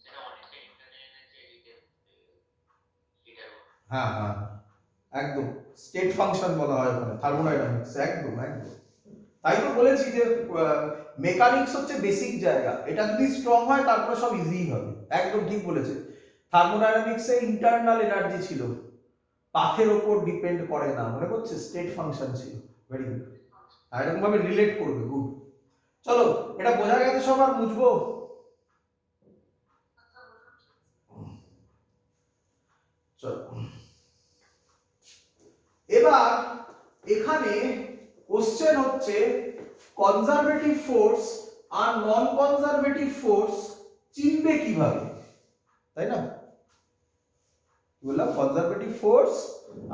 Speaker 2: সেটা অনেকটা ইন্টারনেটে লিটার।
Speaker 1: হ্যাঁ হ্যাঁ, একদম স্টেট ফাংশন বলা হয় ওখানে থার্মোডাইনামিক্স। একদম একদম, তাই তো বলেছি যে মেকানিক্স হচ্ছে বেসিক জায়গা, এটা যদি স্ট্রং হয় তারপরে সব ইজি হবে। একদম ঠিক বলেছে। থার্মোডাইনামিক্সে ইন্টারনাল এনার্জি ছিল, পাথের উপর ডিপেন্ড করে না, মনে করছে স্টেট ফাংশন ছিল। ভেরি গুড, এরকম ভাবে রিলেট করবে। গুড, চলো এটা বোঝা গেছে সবার? বুঝবো? চলো এবার এখানে কোশ্চেন হচ্ছে কনজারভেটিভ ফোর্স আর নন কনজারভেটিভ ফোর্স চিনবে কিভাবে, তাই না? বললাম কনজারভেটিভ ফোর্স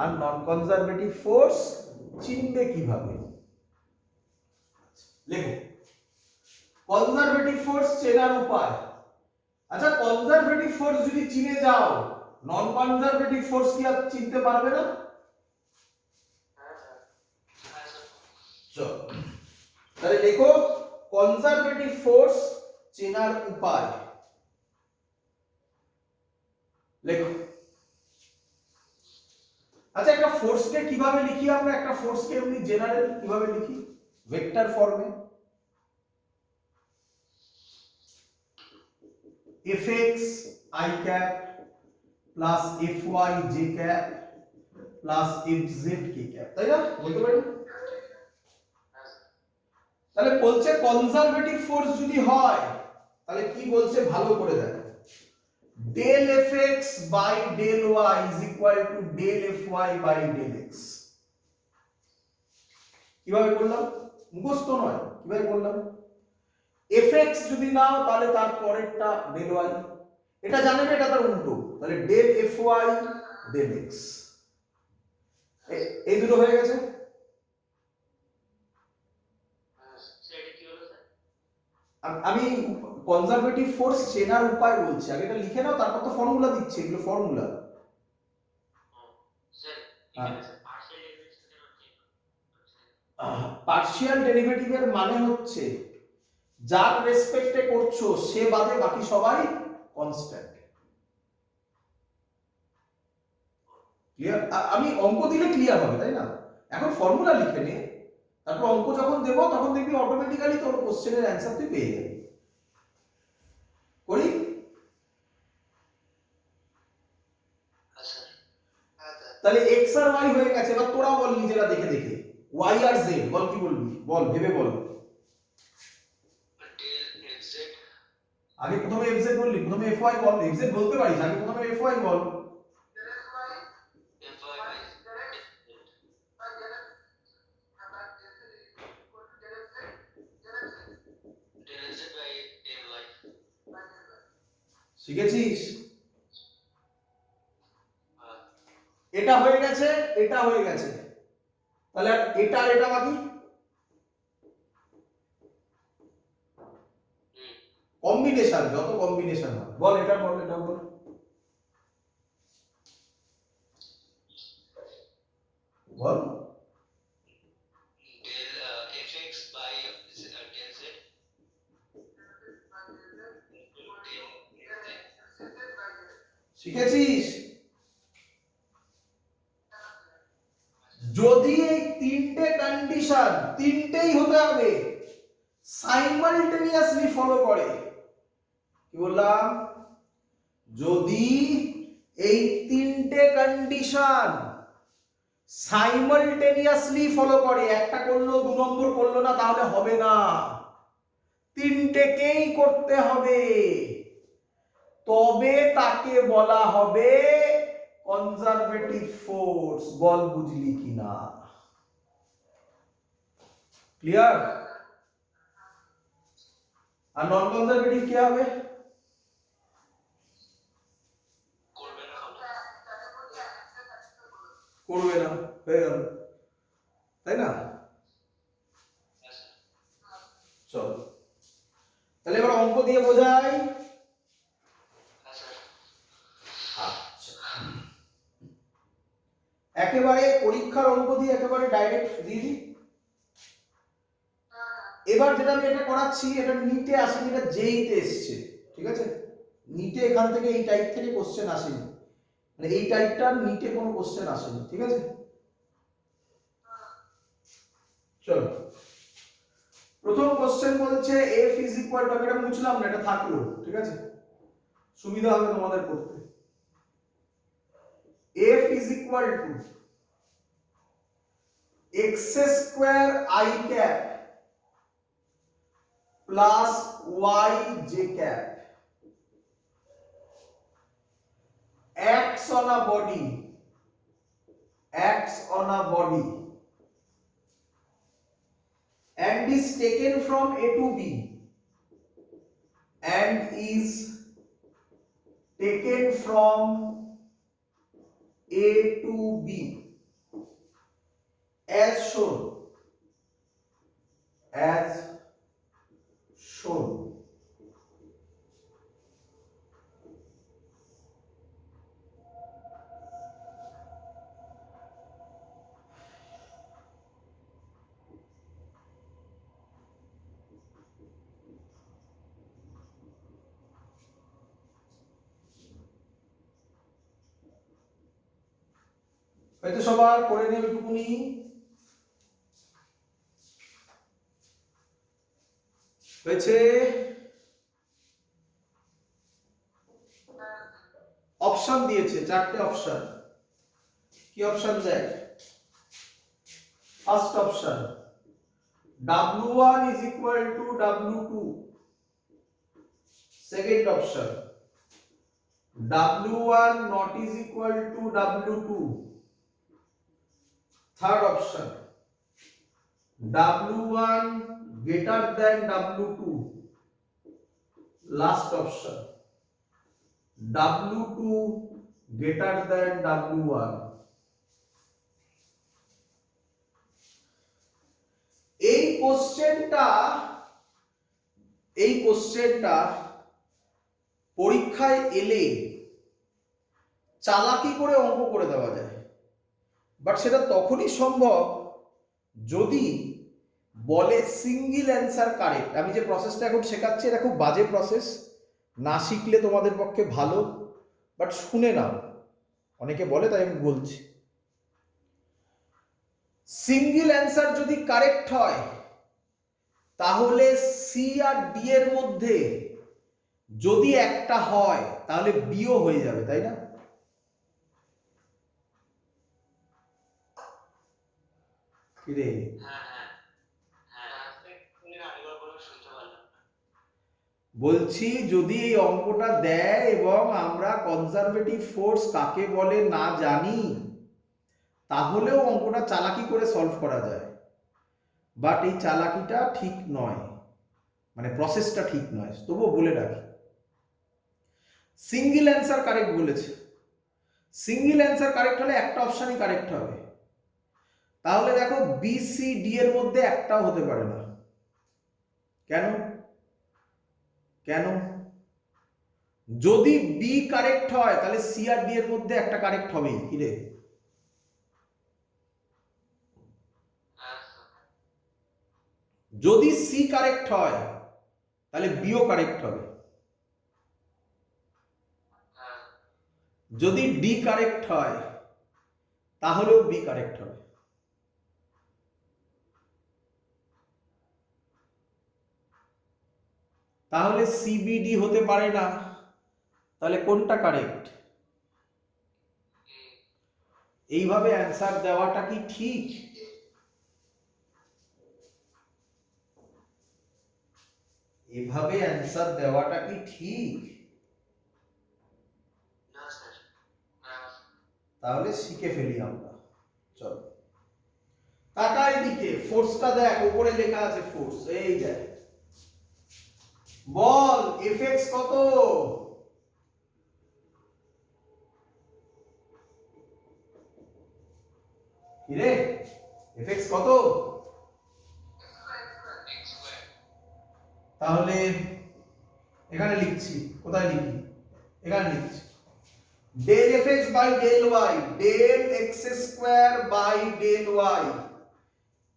Speaker 1: আর নন কনজারভেটিভ ফোর্স চিনবে কিভাবে। লেখো কনজারভেটিভ ফোর্স চেনার উপায়। আচ্ছা, কনজারভেটিভ ফোর্স যদি চিনে যাও, নন কনজারভেটিভ ফোর্স কি আর চিনতে পারবে না?
Speaker 2: হ্যাঁ স্যার। হ্যাঁ স্যার।
Speaker 1: চলো তাহলে দেখো কনজারভেটিভ ফোর্স চেনার উপায় লেখো। আচ্ছা, একটা ফোর্সকে কিভাবে লিখি আমরা? একটা ফোর্সকে এমনি জেনারেল কিভাবে লিখি? ভেক্টর ফর্মে। fx i cap plus fy j cap plus fz k cap, তাই না? বলতে পারি?
Speaker 2: হ্যাঁ স্যার।
Speaker 1: তাহলে বলছে কনজারভেটিভ ফোর্স যদি হয় তাহলে কি বলছে ভালো করে দেখো, del F x by del y is equal to del f y by del x. কিভাবে করলাম? মুখস্থ নয়, কিভাবে করলাম? এফ এক্স যদি নাও তাহলে তার পরেরটা ডেল ওয়াই, এটা জানেন, এটা তার উল্টো, তাহলে del f y del x, এই দুটো হয়ে গেছে।
Speaker 2: সেটা কি হলো স্যার?
Speaker 1: আমি কনজারভেটিভ ফোর্স চেনার উপায় বলছি, আগে এটা লিখে নাও, তারপর তো ফর্মুলা দিচ্ছে, এগুলো ফর্মুলা।
Speaker 2: স্যার এখানে স্যার পার্শিয়াল ডেরিভেটিভ কেন চেঞ্জ?
Speaker 1: পার্শিয়াল ডেরিভেটিভের মানে হচ্ছে যার রেসপেক্টে করছো সে বাদে বাকি সবাই কনস্ট্যান্ট। ক্লিয়ার? আমি অঙ্ক দিলে ক্লিয়ার হবে, তাই না? এখন ফর্মুলা লিখে নে, তারপর অঙ্ক যখন দেবো তখন দেখবি অটোমেটিক্যালি তোর কোশ্চেনের অ্যান্সার তুই পেয়ে যাবি। করি? তাহলে এক্স আর ওয়াই হয়ে গেছে, এবার তোরা বল নিজেরা দেখে দেখে, ওয়াই আর জেড বল, কি বলবি বল, ভেবে বল। আগে প্রথমে এফ জেড বললি, প্রথমে এফ ওয়াই বল, এফ জেড বলতে পারিস, আগে প্রথমে এফ ওয়াই বল। শিখেছিস? এটা হয়ে গেছে, এটা হয়ে গেছে, তাহলে আর এটা আর এটা বাকি। কম্বিনেশন, যত কম্বিনেশন হয় বল, এটা বল, এটা বল। বল শিখেছিস? যদি এই তিনটে কন্ডিশন, তিনটেই হতে হবে, সাইমালটেনিয়াসলি ফলো করে, কি বললাম? যদি এই তিনটে কন্ডিশন সাইমালটেনিয়াসলি ফলো করে, একটা করলো দু নম্বর করলো না, তাহলে হবে না, তিনটেকেই করতে হবে, তবে তাকে বলা হবে কনজারভেটিভ ফোর্স। বল বুঝলি কিনা? ক্লিয়ার? আর নন কনজারভেটিভ কি হবে? করবে না, হয়ে গেল, তাই না? চল তাহলে এবার অঙ্ক দিয়ে বোঝাই। একেবারে পরীক্ষার অঙ্ক দিয়ে একেবারে ডাইরেক্ট দিয়ে দিই। এবার যেটা আমি এটা করাচ্ছি, এটা নিটে আসেনি, এটা জেইতে এসছে, ঠিক আছে? নিটে এখান থেকে এই টাইপ থেকে কোশ্চেন আসেনি, মানে এই টাইপটার নিটে কোনো কোশ্চেন আসেনি, ঠিক আছে? চলো, প্রথম কোশ্চেন বলছে f ইজ ইকুয়াল টু, আমি এটা মুছলাম না, এটা থাকলো, ঠিক আছে, সুবিধা হবে তোমাদের করতে। f is equal two x square i cap plus y j cap acts on a body, acts on a body and is taken from A to B, and is taken from A to B as shown, as shown। হয়তো সবার করে নেবে টুকুনি। হয়েছে? অপশন দিয়েছে, চারটে অপশন। কি অপশন দেয়? First option W1 is equal to W2. Second option. W1 not is equal to W2. Third option. W1 greater than W2. Last option. W2 greater than W1. এই কোশ্চেনটা পরীক্ষায় এলে চালাকি করে অঙ্ক করে দেওয়া যায়, বাট সেটা তখনই সম্ভব যদি বলে সিঙ্গেল অ্যান্সার কারেক্ট। আমি যে প্রসেসটা এখন শেখাচ্ছি এটা খুব বাজে প্রসেস, না শিখলে তোমাদের পক্ষে ভালো, বাট শুনে নাও, অনেকে বলে তাই আমি বলছি। সিঙ্গেল অ্যান্সার যদি কারেক্ট হয় তাহলে সি আর ডি এর মধ্যে যদি একটা হয় তাহলে বিও হয়ে যাবে, তাই না? কি রে?
Speaker 2: হ্যাঁ হ্যাঁ হ্যাঁ আজকে তুমি আরেকবার বলে শুনতে পারলাম না।
Speaker 1: বলছি যদি এই অঙ্কটা দেয় এবং আমরা কনজারভেটিভ ফোর্স কাকে বলে না জানি তাহলেও অঙ্কটা চালাকি করে সলভ করা যায়, বাট এই চালাকিটা ঠিক নয়, মানে প্রসেসটা ঠিক নয়। তবুও বলে রাখি, সিঙ্গেল অ্যান্সার কারেক্ট বলেছে। সিঙ্গেল অ্যান্সার কারেক্ট হলে একটা অপশনই কারেক্ট হবে। তাহলে দেখো বি সি ডি এর মধ্যে একটাও হতে পারে না। কেন? কেন? যদি বি কারেক্ট হয় তাহলে সি আর ডি এর মধ্যে একটা কারেক্ট হবেই। কি রে? যদি সি কারেক্ট হয় তাহলে বিও কারেক্ট হবে, যদি ডি কারেক্ট হয় তাহলেও বি কারেক্ট হবে। তাহলে সিবিডি হতে পারে না, তাহলে কোনটা কারেক্ট? এইভাবে অ্যান্সার দেওয়াটা কি ঠিক? এভাবে অ্যান্সার দেওয়াটা কি ঠিক?
Speaker 2: না স্যার না।
Speaker 1: তাহলে শিখে ফেলি আমরা। চলো তাকাই দিকে, ফোর্সটা দেখ, উপরে লেখা আছে ফোর্স, এই দেখ। বল এফএক্স কত? কি রে, এফএক্স কত? তাহলে এখানে লিখছি, কোথায় লিখি? এখানে লিখছি del f x by del y, del x square by del y.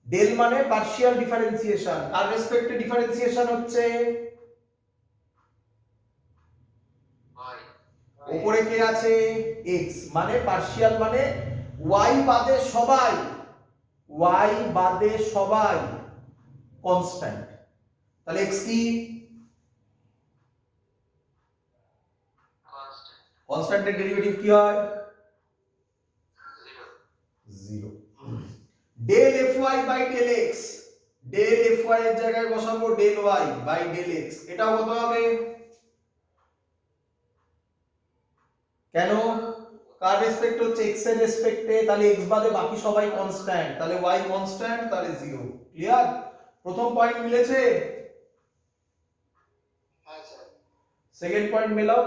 Speaker 1: Del মানে পার্শিয়াল ডিফারেন্সিয়েশন, আর রেসপেক্টে ডিফারেন্সিয়েশন হচ্ছে উপরে কে আছে? এক্স, মানে পার্শিয়াল মানে ওয়াই বাদে সবাই, ওয়াই বাদে সবাই কনস্ট্যান্ট। তাহলে এক্স কি? কনস্ট্যান্টের ডেরিভেটিভ কি হয়? Zero. Del f y by del x, del f y এর জায়গায় বসাবো del y by del x, এটাও কত হবে? কেন? কার রেসপেক্ট হচ্ছে? এক্স এর রেসপেক্টে, তাহলে এক্স বাদে বাকি সবাই কনস্ট্যান্ট, তাহলে ওয়াই কনস্ট্যান্ট, তাহলে জিরো। ক্লিয়ার? প্রথম পয়েন্ট মিলেছে?
Speaker 2: হ্যাঁ স্যার।
Speaker 1: সেকেন্ড পয়েন্ট মেলাও।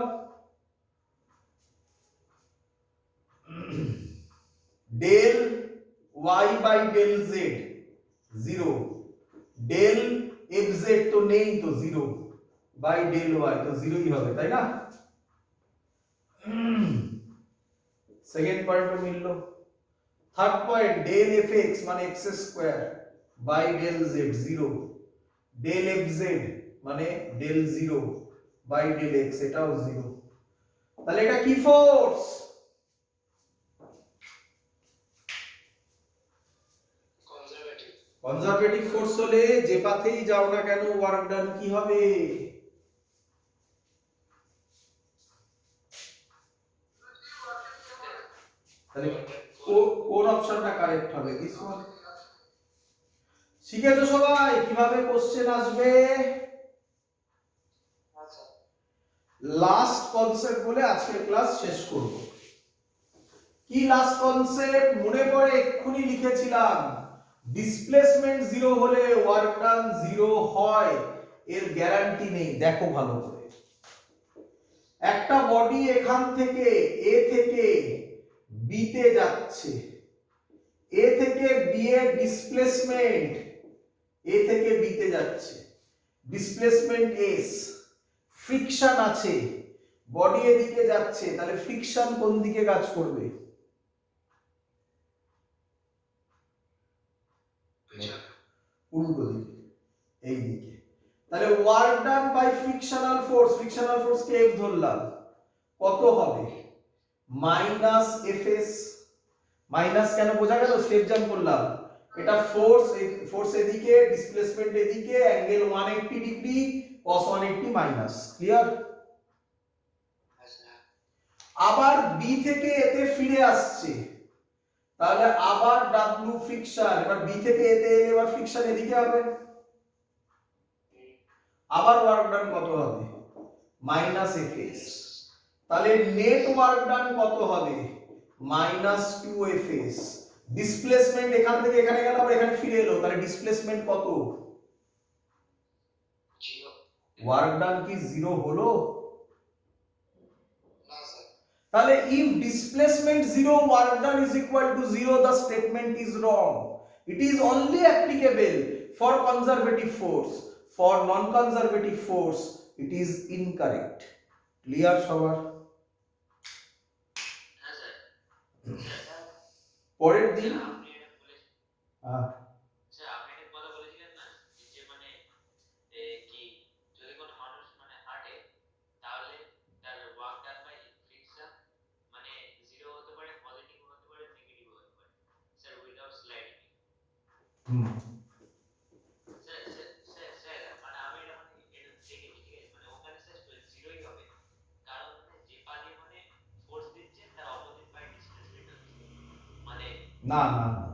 Speaker 1: Del y by del z zero, del F z তো নেই, তো জিরো বাই ডেল ওয়াই, তো জিরোই হবে, তাই না? সেকেন্ড পয়েন্টও মিললো। Third point del F x মানে x square by del z zero, del F z মানে del zero by del x, এটাও জিরো। তাহলে এটা কি ফোর্স?
Speaker 2: কনজারভেটিভ।
Speaker 1: কনজারভেটিভ ফোর্স হলে যে পাথেই যাও না কেন ওয়ার্ক ডান কি হবে? তাহলে কোন অপশনটা কারেক্ট হবে? This one. শিখেছো সবাই কিভাবে কোশ্চেন আসবে?
Speaker 2: আচ্ছা
Speaker 1: লাস্ট কনসেপ্ট বলে আজকের ক্লাস শেষ করব। কি লাস্ট কনসেপ্ট মনে পড়ে? এক্ষুনি লিখেছিলাম, ডিসপ্লেসমেন্ট জিরো হলে ওয়ার্ক ডান জিরো হয়, এর গ্যারান্টি নেই। দেখো ভালো করে, একটা বডি এখান থেকে এ থেকে বি তে যাচ্ছে, এ থেকে বি এর ডিসপ্লেসমেন্ট এ থেকে বি তে যাচ্ছে, ডিসপ্লেসমেন্ট এস, ফ্রিকশন আছে, বডি এদিকে যাচ্ছে, তাহলে ফ্রিকশন কোন দিকে কাজ করবে? উল্টো দিকে, এই দিকে। তাহলে work done by frictional force কে এফ ধরলাম, কত হবে? Minus FS. মাইনাস কেন বোঝা গেল? স্টেপ জাম্প করলাম। এটা ফোর্স এদিকে, ডিসপ্লেসমেন্ট এদিকে, angle 180 degree, cos 180 minus. Clear? আবার বি থেকে এতে ফিরে আসছে, তাহলে আবার ডাব্লিউ ফ্রিকশন। এবার বি থেকে এতে এলে এবার ফ্রিকশন এদিকে হবে, আবার ওয়ার্ক ডান কত হবে? Minus FS. তাহলে নেট ওয়ার্ক ডান কত হবে? Minus 2fs। ডিসপ্লেসমেন্ট এখান থেকে এখানে গেল, আবার এখানে ফিরে এলো, তাহলে ডিসপ্লেসমেন্ট কত? ওয়ার্ক ডান কি জিরো হলো? তাহলে if displacement 0 work done is equal to 0, the statement is wrong. It is only applicable for conservative force. For non-conservative force it is incorrect. Clear সবার?
Speaker 2: হ্যাঁ স্যার
Speaker 1: পরের দিন
Speaker 2: আপনি এটা বলেছেন স্যার আপনি একটা কথা বলেছিলেন না যে মানে কি যদি কোনো মানুষ মানে হাঁটে তাহলে তার ওয়ার্ক ডান বাই ফ্রিকশন মানে জিরো হতে পারে, পজিটিভ হতে পারে, নেগেটিভ হতে পারে sir without sliding. Sir sir sir sir মানে আমি এটা মানে এটা দেখেছি, ঠিক আছে, মানে ওখানে স্যার জিরোই হবে, কারণ মানে যে পা দিয়ে মানে ফোর্স দিচ্ছে তার অপোজিট পায়ে ডিসপ্লেসমেন্ট হচ্ছে মানে
Speaker 1: না না না,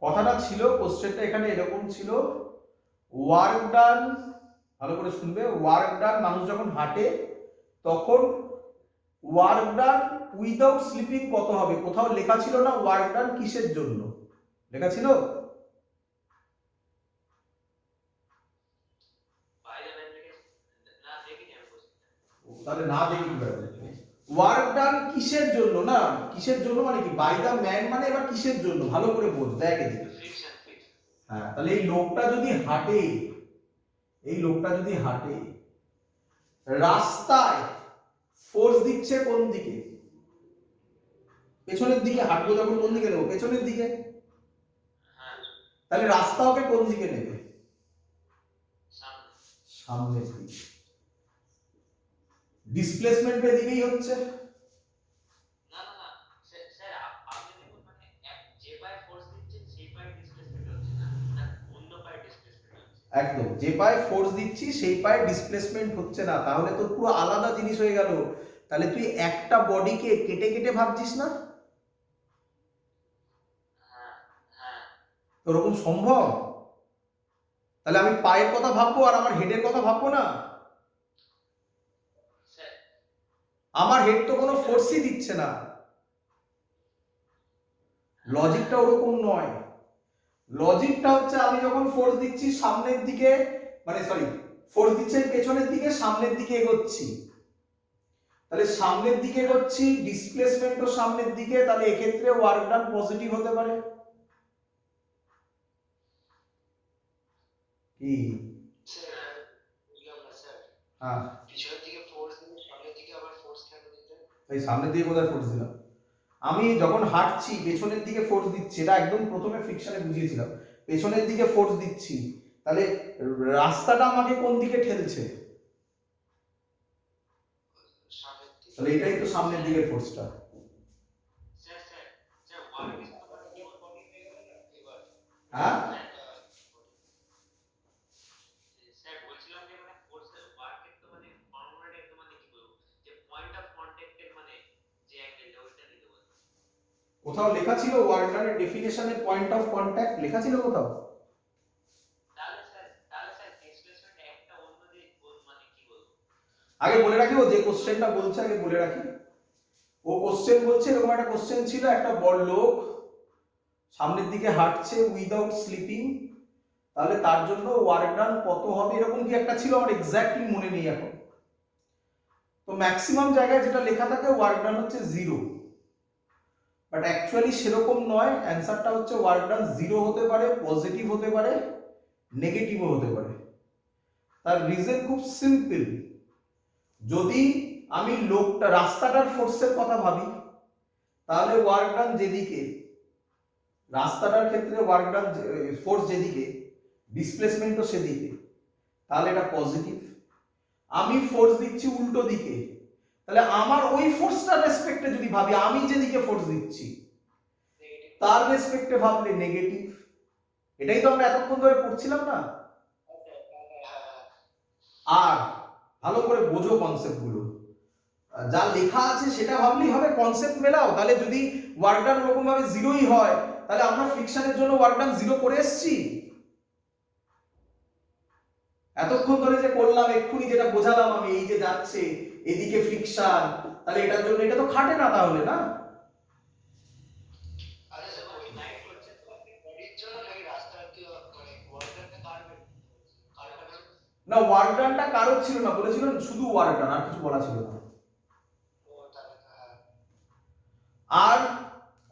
Speaker 1: কথাটা ছিল, কোশ্চেনটা এখানে এরকম ছিল, ওয়ার্ক ডান, ভালো করে শুনবে, ওয়ার্ক ডান মানুষ যখন হাঁটে তখন ওয়ার্ক ডান উইদাউট স্লিপিং কত হবে? কোথাও লেখা ছিল না ওয়ার্ক ডান কিসের জন্য? লেখা ছিল?
Speaker 2: বাইরে বেরিয়ে না দেখিনি আমি কোশ্চেনটা।
Speaker 1: তাহলে না দেখি কি ব্যাপার? ওয়ার্ক ডান কিসের জন্য? না কিসের জন্য মানে কি? বাই দা ম্যান মানে এবার কিসের জন্য? ভালো করে বোঝ, দেখ এদিকে।
Speaker 2: ফ্রিকশন
Speaker 1: হ্যাঁ, তাহলে এই লোকটা যদি হাঁটে, এই লোকটা যদি হাঁটে, রাস্তায় ফোর্স দিচ্ছে কোন দিকে? পেছনের দিকে। হাঁটবো যখন কোন দিকে নেবো? পেছনের দিকে।
Speaker 2: হ্যাঁ
Speaker 1: তাহলে রাস্তা ওকে কোন দিকে নেবে?
Speaker 2: সামনে
Speaker 1: সামনের দিকে। ডিসপ্লেসমেন্ট এদিকেই হচ্ছে।
Speaker 2: না না না স্যার স্যার আপনি দেখুন মানে যে পায়ে ফোর্স দিচ্ছে সেই পায়ে ডিসপ্লেসমেন্ট হচ্ছে না, না অন্য পায়ে ডিসপ্লেসমেন্ট হচ্ছে।
Speaker 1: একদম, যে পায়ে ফোর্স দিচ্ছি সেই পায়ে ডিসপ্লেসমেন্ট হচ্ছে না, তাহলে তো পুরো আলাদা জিনিস হয়ে গেল। তাহলে তুই একটা বডিকে কেটে কেটে ভাবছিস না?
Speaker 2: হ্যাঁ হ্যাঁ
Speaker 1: তো ওরকম সম্ভব? তাহলে আমি পায়ের কথা ভাববো আর আমার হেডের কথা ভাববো না?
Speaker 2: স্যার
Speaker 1: আমার হেড তো কোনো ফোর্সই দিচ্ছে না। লজিকটা ওরকম নয়। লজিকটা হচ্ছে আমি যখন ফোর্স দিচ্ছি সামনের দিকে, মানে সরি, ফোর্স দিচ্ছে পেছনের দিকে, সামনের দিকে এগোচ্ছি, তাহলে সামনের দিকে এগোচ্ছি, ডিসপ্লেসমেন্টও সামনের দিকে, তাহলে এক্ষেত্রে ওয়ার্ক ডান পজিটিভ হতে পারে কি?
Speaker 2: স্যার বুঝলাম না স্যার,
Speaker 1: হ্যাঁ,
Speaker 2: পিছনের দিকে ফোর্স দিলে সামনের দিকে আবার ফোর্স কেন দিতে?
Speaker 1: এই সামনের দিকে কোথায় ফোর্স দিলাম? আমি যখন হাঁটছি পেছনের দিকে ফোর্স দিচ্ছি, এটা একদম প্রথমে ফ্রিকশনে বুঝিয়েছিলাম, পেছনের দিকে ফোর্স দিচ্ছি, তাহলে রাস্তাটা আমাকে কোন দিকে ঠেলছে?
Speaker 2: সামনের দিকে।
Speaker 1: তাহলে এটাই তো সামনের দিকের ফোর্সটা।
Speaker 2: Sir sir sir work is তো মানে কেবল বডি হয়ে গেল না এবার।
Speaker 1: হ্যাঁ,
Speaker 2: স্যার বলছিলাম যে মানে ফোর্স ওয়ার্কের তো মানে ফর্মুলাটা একটু মানে কি বলবো যে পয়েন্ট অফ কন্টাক্টের মানে যে অ্যাঙ্গেলটা ওইটা দিতে বলছি।
Speaker 1: কোথাও লেখা ছিল ওয়ার্ক ডানের ডেফিনেশনে পয়েন্ট অফ কন্ট্যাক্ট লেখা ছিল কোথাও? আগে বলে রাখি ও যে কোশ্চেনটা বলছে আগে বলে রাখি। ও কোশ্চেন বলছে এরকম একটা কোশ্চেন ছিল, একটা বড় লোক সামনের দিকে হাঁটছে উইদাউট স্লিপিং, তাহলে তার জন্য ওয়ার্ক ডান কত হবে, এরকম কি একটা ছিল, আমার এক্স্যাক্টলি মনে নেই এখন। তো ম্যাক্সিমাম জায়গায় যেটা লেখা থাকে ওয়ার্ক ডান হচ্ছে 0, বাট অ্যাকচুয়ালি সেরকম নয়। অ্যান্সারটা হচ্ছে ওয়ার্ক ডান 0 হতে পারে, পজিটিভ হতে পারে, নেগেটিভও হতে পারে। তার রিজন খুব সিম্পল। যদি আমি রাস্তাটার ফোর্সের কথা ভাবি, তাহলে ওয়ার্ক ডান যেদিকে, রাস্তাটার ক্ষেত্রে ওয়ার্ক ডান ফোর্স যেদিকে, ডিসপ্লেসমেন্টও সেদিকে, তাহলে এটা পজিটিভ। আমি ফোর্স দিচ্ছি উল্টো দিকে, তাহলে আমার ওই ফোর্সটার রেসপেক্টে যদি ভাবি, আমি যেদিকে ফোর্স দিচ্ছি তার রেসপেক্টে ভাবলে নেগেটিভ। এটাই তো আমরা এতক্ষণ ধরে পড়ছিলাম না। আর ভালো করে বোঝো কনসেপ্টগুলো, যা লেখা আছে সেটা ভাবলেই হবে, কনসেপ্ট মেলাও। তাহলে যদি ওয়ার্ক ডান ওরকম ভাবে 0ই হয়, তাহলে আমরা ফ্রিকশনের জন্য ওয়ার্ক ডান 0 করে এসেছি। এতক্ষণ ধরে যে করলাম, এক্ষুনি যেটা বোঝালাম আমি, এই যে যাচ্ছে এদিকে ফ্রিকশন, তাহলে এটার জন্য এটা তো খাটে না তাহলে, না? না, ওয়ার্ক ডানটা কারোর ছিল না, বলেছিল শুধু ওয়ার্ক ডান, আর কিছু বলা ছিল না। আর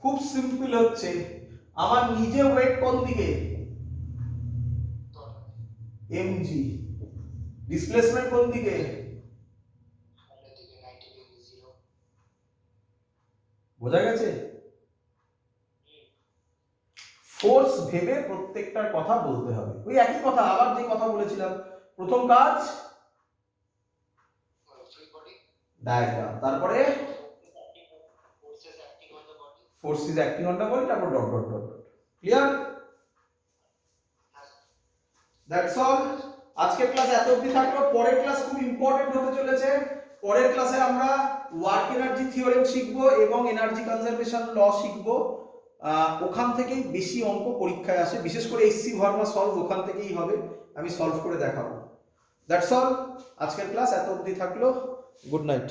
Speaker 1: খুব সিম্পল হচ্ছে, আমার নিজে ওয়েট কোন দিকে, mg, ডিসপ্লেসমেন্ট কোন দিকে, বোঝা গেছে? ফোর্স ভেবে প্রত্যেকটার কথা বলতে হবে। ওই একই কথা, আবার যে কথা বলেছিলাম, প্রথম কাজ ডায়াগ্রাম, তারপরে force is acting on the body, তারপর dot dot dot dot. Clear? That's all. আজকের ক্লাস এত অবধি থাকলো। পরের ক্লাস খুব ইম্পর্টেন্ট হতে চলেছে। পরের ক্লাসে আমরা ওয়ার্ক এনার্জি থিওরেম শিখবো এবং এনার্জি কনজারভেশন ল শিখবো। ওখান থেকেই বেশি অঙ্ক পরীক্ষায় আসে, বিশেষ করে এসসি ভার্মা সলভ ওখান থেকেই হবে, আমি সলভ করে দেখাবো। That's all. আজকের ক্লাস এত অবধি থাকলো। Good night.